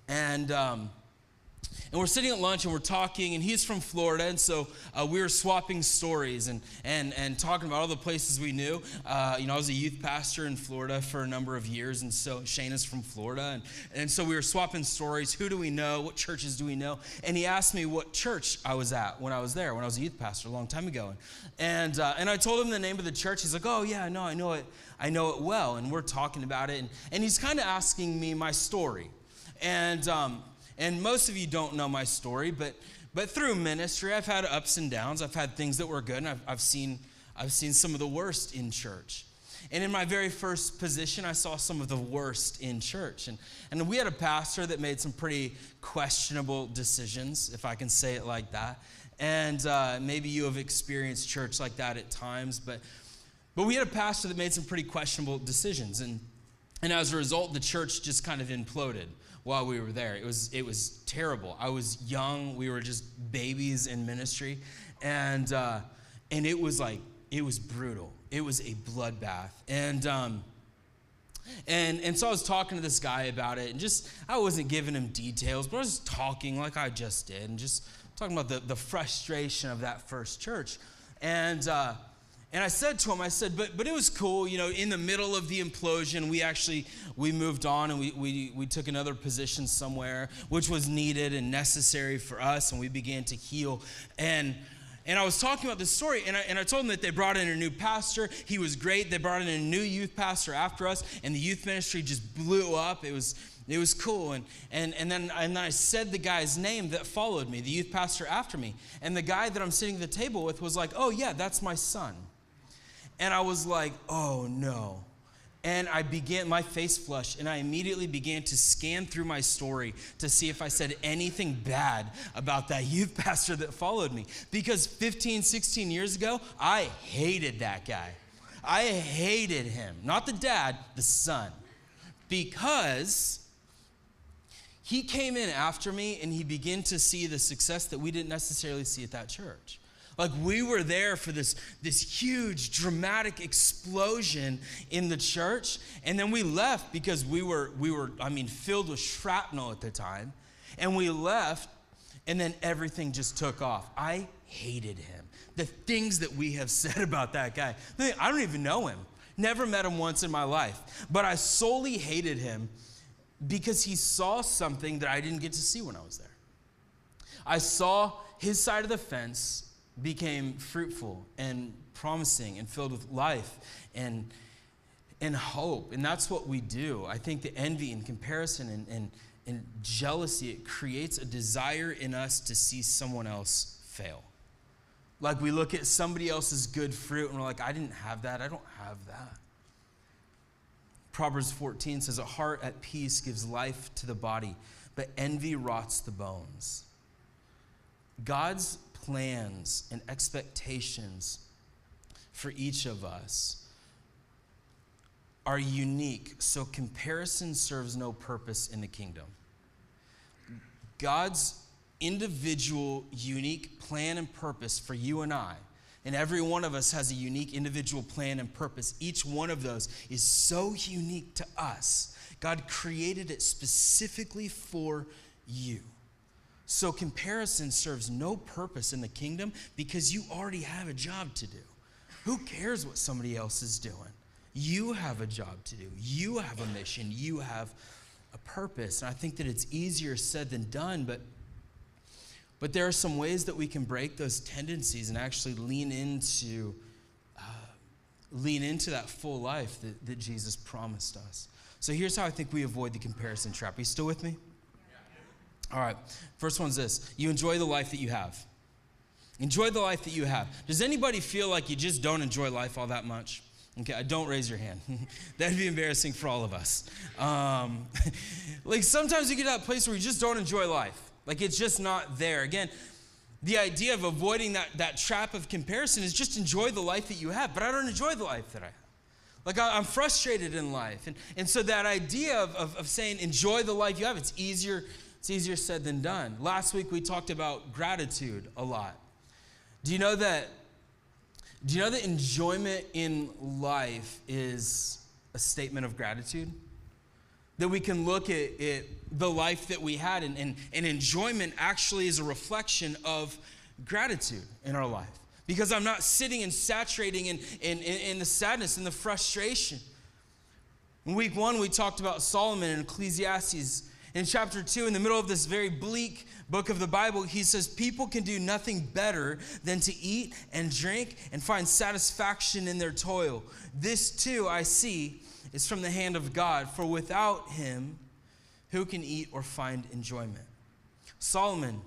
And we're sitting at lunch, and we're talking, and he's from Florida. And so we were swapping stories and talking about all the places we knew. I was a youth pastor in Florida for a number of years, and so Shayna's from Florida. And so we were swapping stories. Who do we know? What churches do we know? And he asked me what church I was at when I was there, when I was a youth pastor a long time ago. And I told him the name of the church. He's like, oh, yeah, no, I know it well. And we're talking about it. And he's kind of asking me my story. And most of you don't know my story, but through ministry, I've had ups and downs. I've had things that were good, and I've seen some of the worst in church. And in my very first position, I saw some of the worst in church. And we had a pastor that made some pretty questionable decisions, if I can say it like that. And maybe you have experienced church like that at times, but we had a pastor that made some pretty questionable decisions. And as a result, the church just kind of imploded while we were there. It was terrible. I was young. We were just babies in ministry. And it was brutal. It was a bloodbath. And so I was talking to this guy about it, and I wasn't giving him details, but I was just talking like I just did, and just talking about the frustration of that first church. And I said to him, but it was cool, in the middle of the implosion, we moved on, and we took another position somewhere, which was needed and necessary for us, and we began to heal. And I was talking about this story, and I told him that they brought in a new pastor. He was great. They brought in a new youth pastor after us, and the youth ministry just blew up. It was cool. And then I said the guy's name that followed me, the youth pastor after me. And the guy that I'm sitting at the table with was like, oh, yeah, that's my son. And I was like, oh, no. And my face flushed, and I immediately began to scan through my story to see if I said anything bad about that youth pastor that followed me. Because 15, 16 years ago, I hated that guy. I hated him. Not the dad, the son. Because he came in after me, and he began to see the success that we didn't necessarily see at that church. Like, we were there for this huge, dramatic explosion in the church, and then we left because we were filled with shrapnel at the time, and we left, and then everything just took off. I hated him. The things that we have said about that guy, I don't even know him. Never met him once in my life, but I solely hated him because he saw something that I didn't get to see when I was there. I saw his side of the fence became fruitful and promising and filled with life and hope. And that's what we do. I think the envy and comparison and jealousy, it creates a desire in us to see someone else fail. Like, we look at somebody else's good fruit and we're like, I didn't have that. I don't have that. Proverbs 14 says, a heart at peace gives life to the body, but envy rots the bones. God's plans and expectations for each of us are unique, so comparison serves no purpose in the kingdom. God's individual, unique plan and purpose for you and I, and every one of us has a unique individual plan and purpose. Each one of those is so unique to us. God created it specifically for you. So comparison serves no purpose in the kingdom because you already have a job to do. Who cares what somebody else is doing? You have a job to do. You have a mission. You have a purpose. And I think that it's easier said than done, but there are some ways that we can break those tendencies and actually lean into that full life that Jesus promised us. So here's how I think we avoid the comparison trap. Are you still with me? All right, first one's this. You enjoy the life that you have. Enjoy the life that you have. Does anybody feel like you just don't enjoy life all that much? Okay, don't raise your hand. That'd be embarrassing for all of us. Like, sometimes you get to that place where you just don't enjoy life. Like, it's just not there. Again, the idea of avoiding that trap of comparison is just enjoy the life that you have. But I don't enjoy the life that I have. Like I'm frustrated in life. And so that idea of saying enjoy the life you have, it's easier said than done. Last week we talked about gratitude a lot. Do you know that enjoyment in life is a statement of gratitude? That we can look at the life that we had, and enjoyment actually is a reflection of gratitude in our life. Because I'm not sitting and saturating in the sadness and the frustration. In week 1, we talked about Solomon in Ecclesiastes. In chapter 2, in the middle of this very bleak book of the Bible, he says, people can do nothing better than to eat and drink and find satisfaction in their toil. This too, I see, is from the hand of God, for without him, who can eat or find enjoyment? Solomon,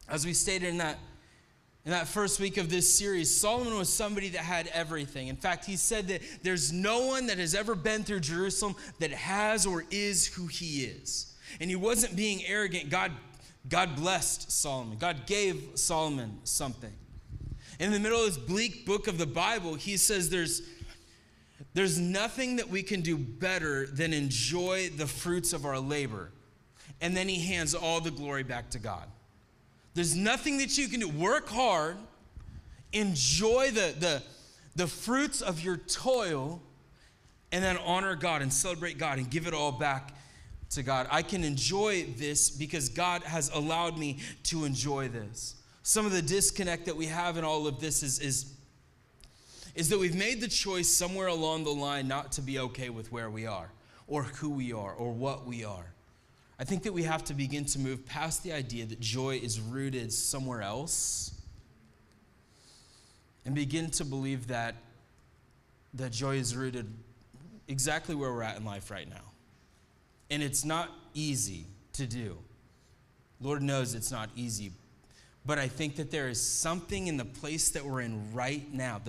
as we stated in that first week of this series, Solomon was somebody that had everything. In fact, he said that there's no one that has ever been through Jerusalem that has or is who he is. And he wasn't being arrogant. God blessed Solomon. God gave Solomon something. In the middle of this bleak book of the Bible, he says there's nothing that we can do better than enjoy the fruits of our labor. And then he hands all the glory back to God. There's nothing that you can do. Work hard, enjoy the fruits of your toil, and then honor God and celebrate God and give it all back to God. I can enjoy this because God has allowed me to enjoy this. Some of the disconnect that we have in all of this is that we've made the choice somewhere along the line not to be okay with where we are or who we are or what we are. I think that we have to begin to move past the idea that joy is rooted somewhere else and begin to believe that joy is rooted exactly where we're at in life right now. And it's not easy to do. Lord knows it's not easy. But I think that there is something in the place that we're in right now,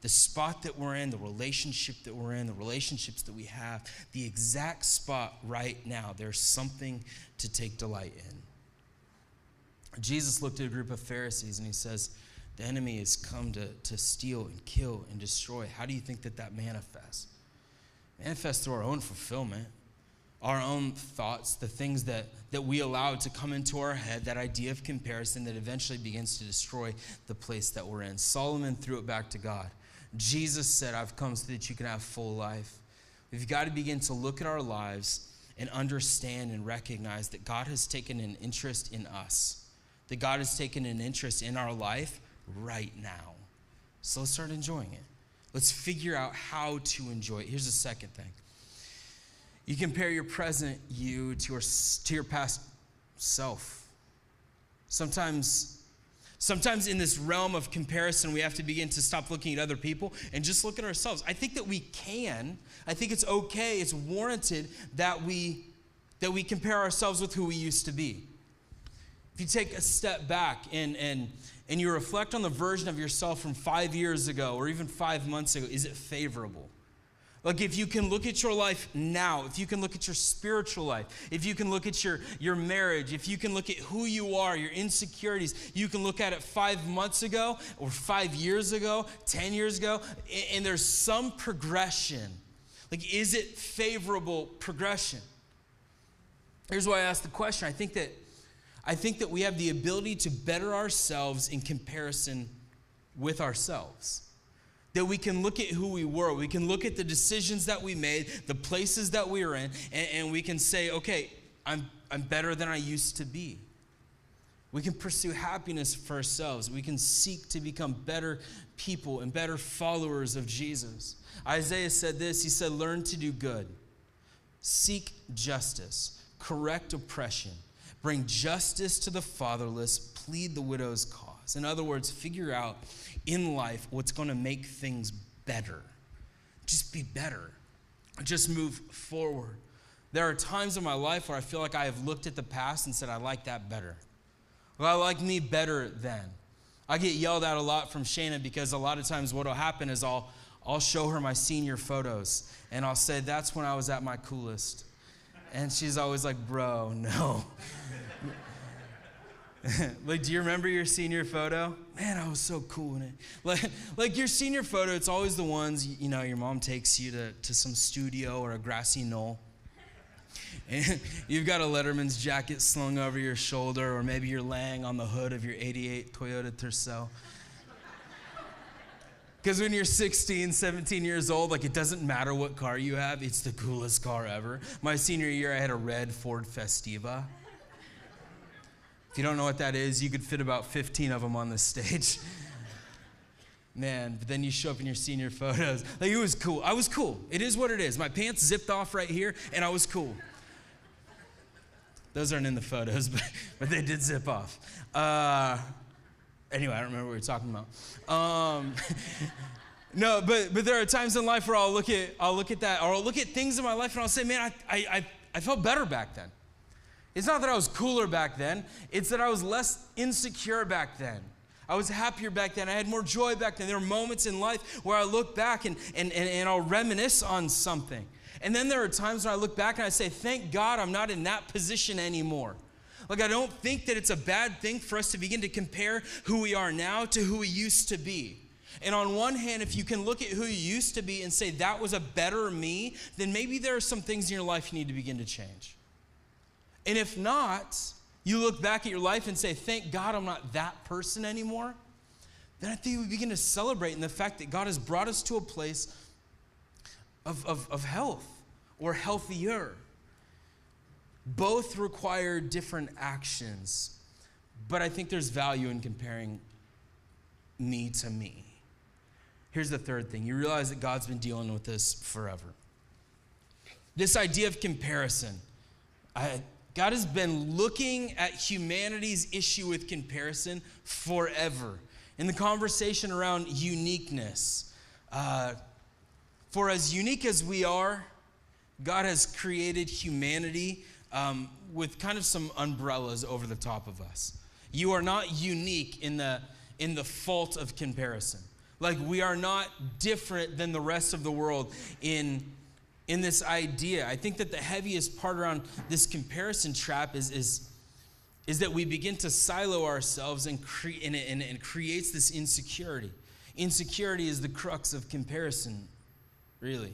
the spot that we're in, the relationship that we're in, the relationships that we have, the exact spot right now, there's something to take delight in. Jesus looked at a group of Pharisees and he says, the enemy has come to steal and kill and destroy. How do you think that manifests? It manifests through our own fulfillment, our own thoughts, the things that we allow to come into our head, that idea of comparison that eventually begins to destroy the place that we're in. Solomon threw it back to God. Jesus said, I've come so that you can have full life. We've got to begin to look at our lives and understand and recognize that God has taken an interest in us, that God has taken an interest in our life right now. So let's start enjoying it. Let's figure out how to enjoy it. Here's the second thing. You compare your present you to your past self. Sometimes in this realm of comparison, we have to begin to stop looking at other people and just look at ourselves. I think that we can. I think it's okay, it's warranted that we compare ourselves with who we used to be. If you take a step back and you reflect on the version of yourself from 5 years ago or even 5 months ago, is it favorable? Like if you can look at your life now, if you can look at your spiritual life, if you can look at your marriage, if you can look at who you are, your insecurities, you can look at it 5 months ago or 5 years ago, 10 years ago, and there's some progression. Like, is it favorable progression? Here's why I asked the question. I think that we have the ability to better ourselves in comparison with ourselves. That we can look at who we were. We can look at the decisions that we made, the places that we were in, and we can say, okay, I'm better than I used to be. We can pursue happiness for ourselves. We can seek to become better people and better followers of Jesus. Isaiah said this. He said, learn to do good. Seek justice. Correct oppression. Bring justice to the fatherless. Plead the widow's cause. In other words, figure out in life what's going to make things better. Just be better. Just move forward. There are times in my life where I feel like I have looked at the past and said, I like that better. Well, I like me better then. I get yelled at a lot from Shayna because a lot of times what will happen is I'll show her my senior photos and I'll say, that's when I was at my coolest. And she's always like, bro, no. Like, do you remember your senior photo? Man, I was so cool in it. Like your senior photo, it's always the ones, you know, your mom takes you to some studio or a grassy knoll. And you've got a Letterman's jacket slung over your shoulder, or maybe you're laying on the hood of your 88 Toyota Tercel. Because when you're 16, 17 years old, like, it doesn't matter what car you have, it's the coolest car ever. My senior year, I had a red Ford Festiva. If you don't know what that is, you could fit about 15 of them on the stage. Man, but then you show up in your senior photos. Like, it was cool. I was cool. It is what it is. My pants zipped off right here, and I was cool. Those aren't in the photos, but they did zip off. Anyway, I don't remember what we were talking about. No, but there are times in life where I'll look at that, or I'll look at things in my life, and I'll say, man, I felt better back then. It's not that I was cooler back then. It's that I was less insecure back then. I was happier back then. I had more joy back then. There were moments in life where I look back and I'll reminisce on something. And then there are times when I look back and I say, thank God I'm not in that position anymore. Like, I don't think that it's a bad thing for us to begin to compare who we are now to who we used to be. And on one hand, if you can look at who you used to be and say that was a better me, then maybe there are some things in your life you need to begin to change. And if not, you look back at your life and say, thank God I'm not that person anymore, then I think we begin to celebrate in the fact that God has brought us to a place of health, or healthier. Both require different actions, but I think there's value in comparing me to me. Here's the third thing. You realize that God's been dealing with this forever. This idea of comparison. God has been looking at humanity's issue with comparison forever. In the conversation around uniqueness. For as unique as we are, God has created humanity with kind of some umbrellas over the top of us. You are not unique in the fault of comparison. Like, we are not different than the rest of the world in this idea. I think that the heaviest part around this comparison trap is that we begin to silo ourselves and it creates this insecurity. Insecurity is the crux of comparison, really.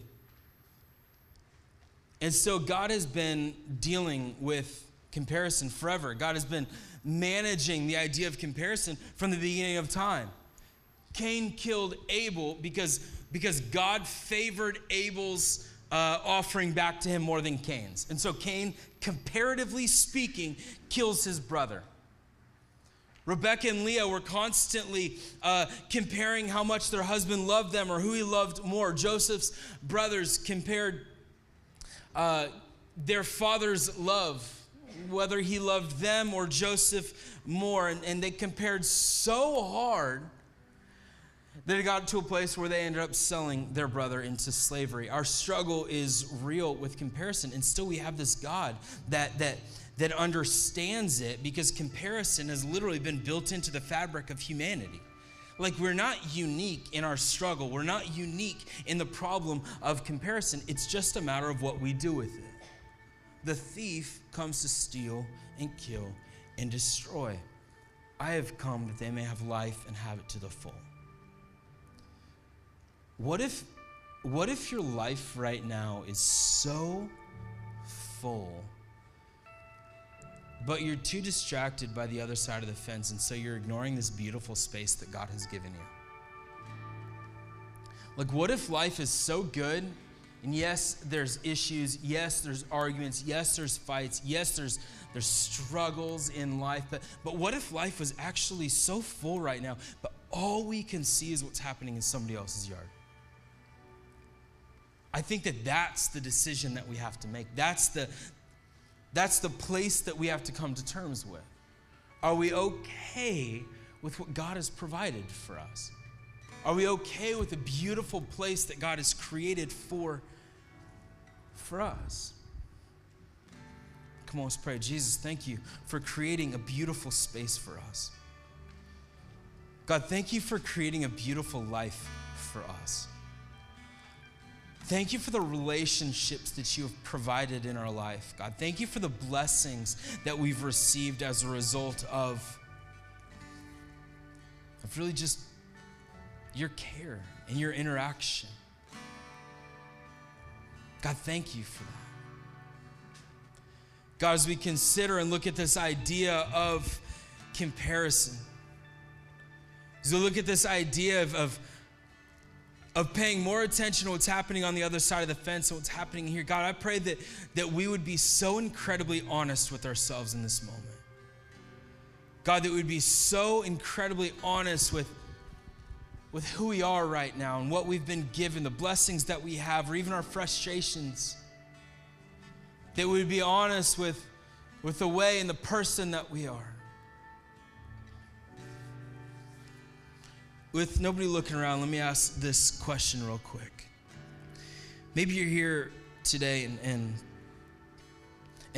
And so God has been dealing with comparison forever. God has been managing the idea of comparison from the beginning of time. Cain killed Abel because God favored Abel's offering back to him more than Cain's. And so Cain, comparatively speaking, kills his brother. Rebecca and Leah were constantly comparing how much their husband loved them or who he loved more. Joseph's brothers compared their father's love, whether he loved them or Joseph more. And they compared so hard that it got to a place where they ended up selling their brother into slavery. Our struggle is real with comparison, and still we have this God that understands it, because comparison has literally been built into the fabric of humanity. Like, we're not unique in our struggle. We're not unique in the problem of comparison. It's just a matter of what we do with it. The thief comes to steal and kill and destroy. I have come that they may have life and have it to the full. What if your life right now is so full, but you're too distracted by the other side of the fence, and so you're ignoring this beautiful space that God has given you? Like, what if life is so good, and yes, there's issues, yes, there's arguments, yes, there's fights, yes, there's struggles in life, but what if life was actually so full right now, but all we can see is what's happening in somebody else's yard? I think that that's the decision that we have to make. That's the place that we have to come to terms with. Are we okay with what God has provided for us? Are we okay with the beautiful place that God has created for us? Come on, let's pray. Jesus, thank you for creating a beautiful space for us. God, thank you for creating a beautiful life for us. Thank you for the relationships that you have provided in our life, God. Thank you for the blessings that we've received as a result of really just your care and your interaction. God, thank you for that. God, as we consider and look at this idea of comparison, as we look at this idea of paying more attention to what's happening on the other side of the fence and what's happening here, God, I pray that we would be so incredibly honest with ourselves in this moment. God, that we would be so incredibly honest with who we are right now and what we've been given, the blessings that we have, or even our frustrations. That we would be honest with the way and the person that we are. With nobody looking around, let me ask this question real quick. Maybe you're here today and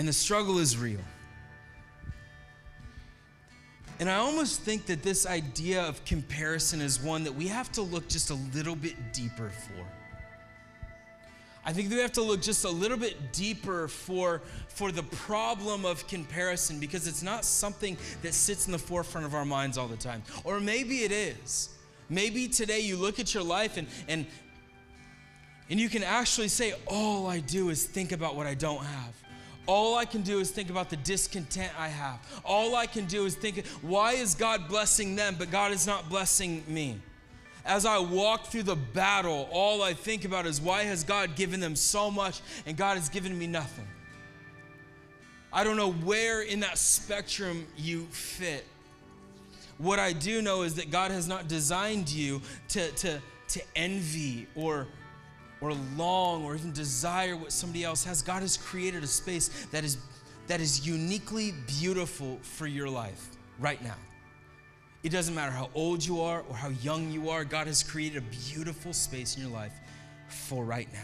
the struggle is real. And I almost think that this idea of comparison is one that we have to look just a little bit deeper for. I think that we have to look just a little bit deeper for the problem of comparison, because it's not something that sits in the forefront of our minds all the time. Or maybe it is. Maybe today you look at your life and you can actually say, all I do is think about what I don't have. All I can do is think about the discontent I have. All I can do is think, why is God blessing them, but God is not blessing me? As I walk through the battle, all I think about is, why has God given them so much and God has given me nothing? I don't know where in that spectrum you fit. What I do know is that God has not designed you to envy or long or even desire what somebody else has. God has created a space that is uniquely beautiful for your life right now. It doesn't matter how old you are or how young you are. God has created a beautiful space in your life for right now.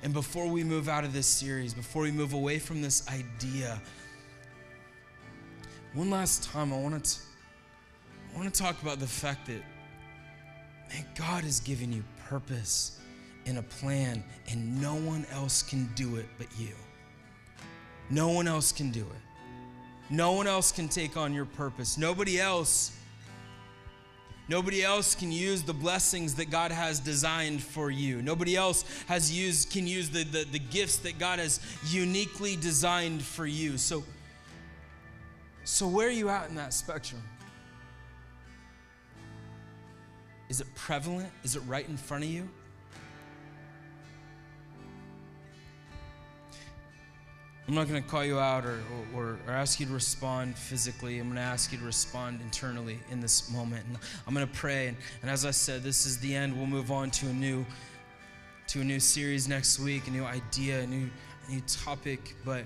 And before we move out of this series, before we move away from this idea, one last time I want to talk about the fact that, man, God has given you purpose and a plan, and no one else can do it but you. No one else can do it. No one else can take on your purpose. Nobody else can use the blessings that God has designed for you. Nobody else can use the gifts that God has uniquely designed for you. So where are you at in that spectrum? Is it prevalent? Is it right in front of you? I'm not going to call you out or ask you to respond physically. I'm going to ask you to respond internally in this moment. And I'm going to pray. And as I said, this is the end. We'll move on to a new series next week, a new idea, a new topic. But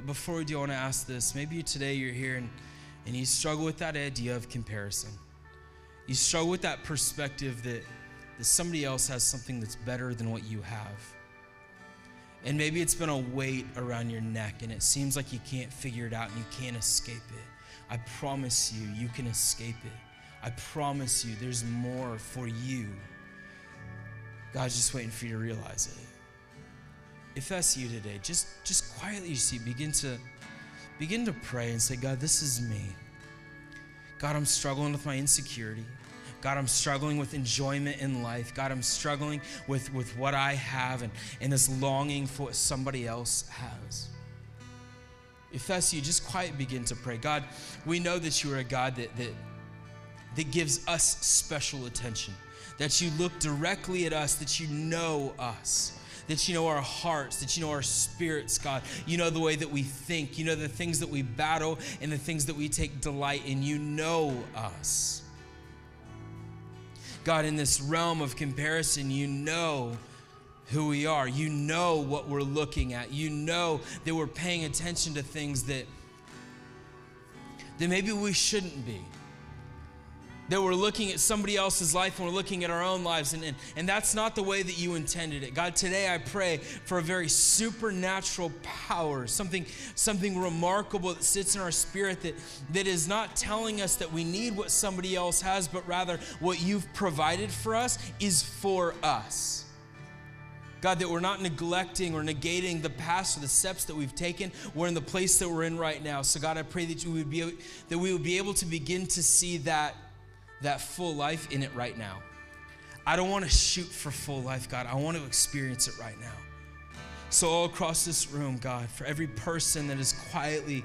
before we do, I want to ask this. Maybe today you're here and you struggle with that idea of comparison. You struggle with that perspective that somebody else has something that's better than what you have. And maybe it's been a weight around your neck and it seems like you can't figure it out and you can't escape it. I promise you, you can escape it. I promise you, there's more for you. God's just waiting for you to realize it. If that's you today, just quietly, begin to pray and say, God, this is me. God, I'm struggling with my insecurity. God, I'm struggling with enjoyment in life. God, I'm struggling with what I have and this longing for what somebody else has. If that's you, just quietly begin to pray. God, we know that you are a God that gives us special attention, that you look directly at us, that you know us, that you know our hearts, that you know our spirits, God. You know the way that we think. You know the things that we battle and the things that we take delight in. You know us. God, in this realm of comparison, you know who we are. You know what we're looking at. You know that we're paying attention to things that maybe we shouldn't be. That we're looking at somebody else's life and we're looking at our own lives, and that's not the way that you intended it. God, today I pray for a very supernatural power, something remarkable that sits in our spirit that is not telling us that we need what somebody else has, but rather what you've provided for us is for us. God, that we're not neglecting or negating the past or the steps that we've taken. We're in the place that we're in right now. So God, I pray that we would be able to begin to see that full life in it right now. I don't want to shoot for full life, God. I want to experience it right now. So all across this room, God, for every person that is quietly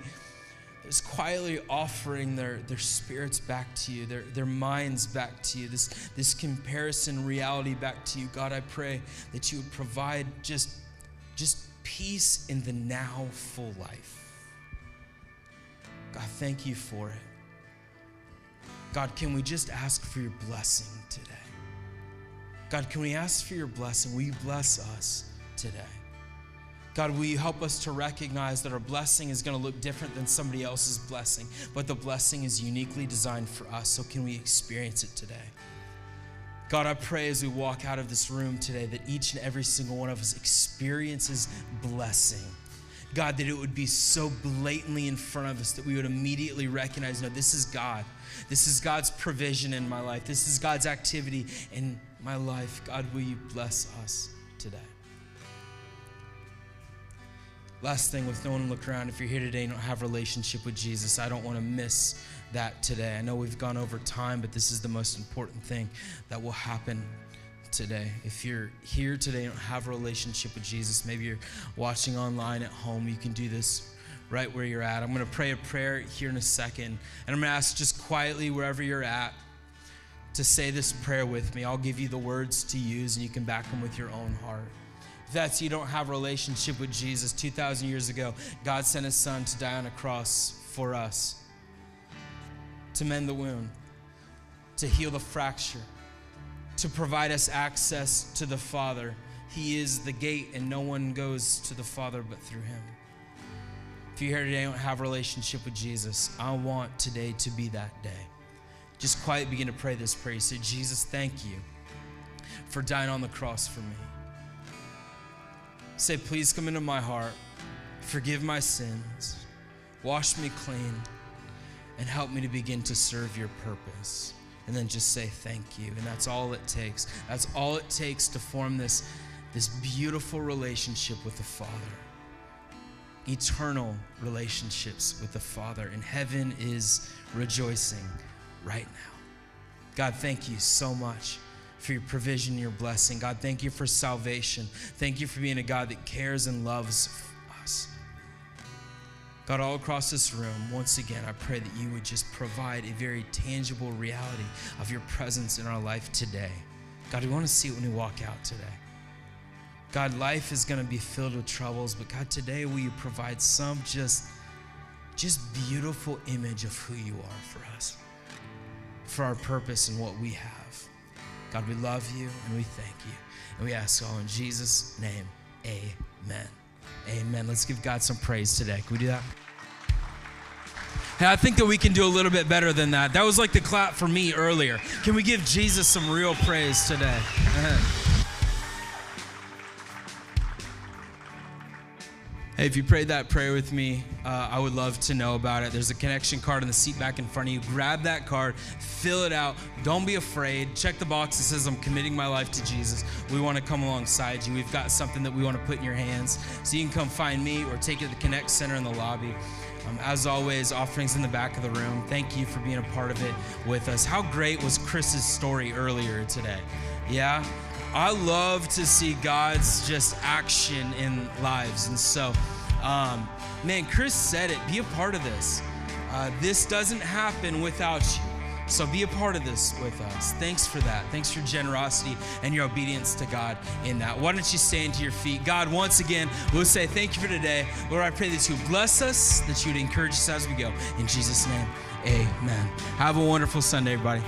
offering their spirits back to you, their minds back to you, this comparison reality back to you, God, I pray that you would provide just peace in the now full life. God, thank you for it. God, can we just ask for your blessing today? God, can we ask for your blessing? Will you bless us today? God, will you help us to recognize that our blessing is going to look different than somebody else's blessing, but the blessing is uniquely designed for us, so can we experience it today? God, I pray as we walk out of this room today that each and every single one of us experiences blessing. God, that it would be so blatantly in front of us that we would immediately recognize, no, this is God. This is God's provision in my life. This is God's activity in my life. God, will you bless us today? Last thing, with no one to look around, if you're here today and don't have a relationship with Jesus, I don't want to miss that today. I know we've gone over time, but this is the most important thing that will happen today. If you're here today and don't have a relationship with Jesus, maybe you're watching online at home, you can do this right where you're at. I'm going to pray a prayer here in a second, and I'm going to ask just quietly wherever you're at to say this prayer with me. I'll give you the words to use, and you can back them with your own heart. If that's you don't have a relationship with Jesus, 2,000 years ago, God sent his son to die on a cross for us, to mend the wound, to heal the fracture, to provide us access to the Father. He is the gate, and no one goes to the Father but through him. If you're here today and don't have a relationship with Jesus, I want today to be that day. Just quietly begin to pray this prayer. You say, Jesus, thank you for dying on the cross for me. Say, please come into my heart, forgive my sins, wash me clean, and help me to begin to serve your purpose. And then just say thank you. And that's all it takes. That's all it takes to form this beautiful relationship with the Father. Eternal relationships with the Father. And heaven is rejoicing right now. God, thank you so much for your provision, your blessing. God, thank you for salvation. Thank you for being a God that cares and loves us. God, all across this room, once again, I pray that you would just provide a very tangible reality of your presence in our life today. God, we want to see it when we walk out today. God, life is going to be filled with troubles, but God, today will you provide some just beautiful image of who you are for us, for our purpose and what we have. God, we love you and we thank you. And we ask all in Jesus' name, amen. Amen. Let's give God some praise today. Can we do that? Hey, I think that we can do a little bit better than that. That was like the clap for me earlier. Can we give Jesus some real praise today? Hey, if you prayed that prayer with me, I would love to know about it. There's a connection card in the seat back in front of you. Grab that card, fill it out. Don't be afraid. Check the box that says, I'm committing my life to Jesus. We want to come alongside you. We've got something that we want to put in your hands. So you can come find me or take it to the Connect Center in the lobby. As always, offerings in the back of the room. Thank you for being a part of it with us. How great was Chris's story earlier today? Yeah? I love to see God's just action in lives. And so, man, Chris said it. Be a part of this. This doesn't happen without you. So be a part of this with us. Thanks for that. Thanks for your generosity and your obedience to God in that. Why don't you stand to your feet? God, once again, we'll say thank you for today. Lord, I pray that you would bless us, that you would encourage us as we go. In Jesus' name, amen. Have a wonderful Sunday, everybody.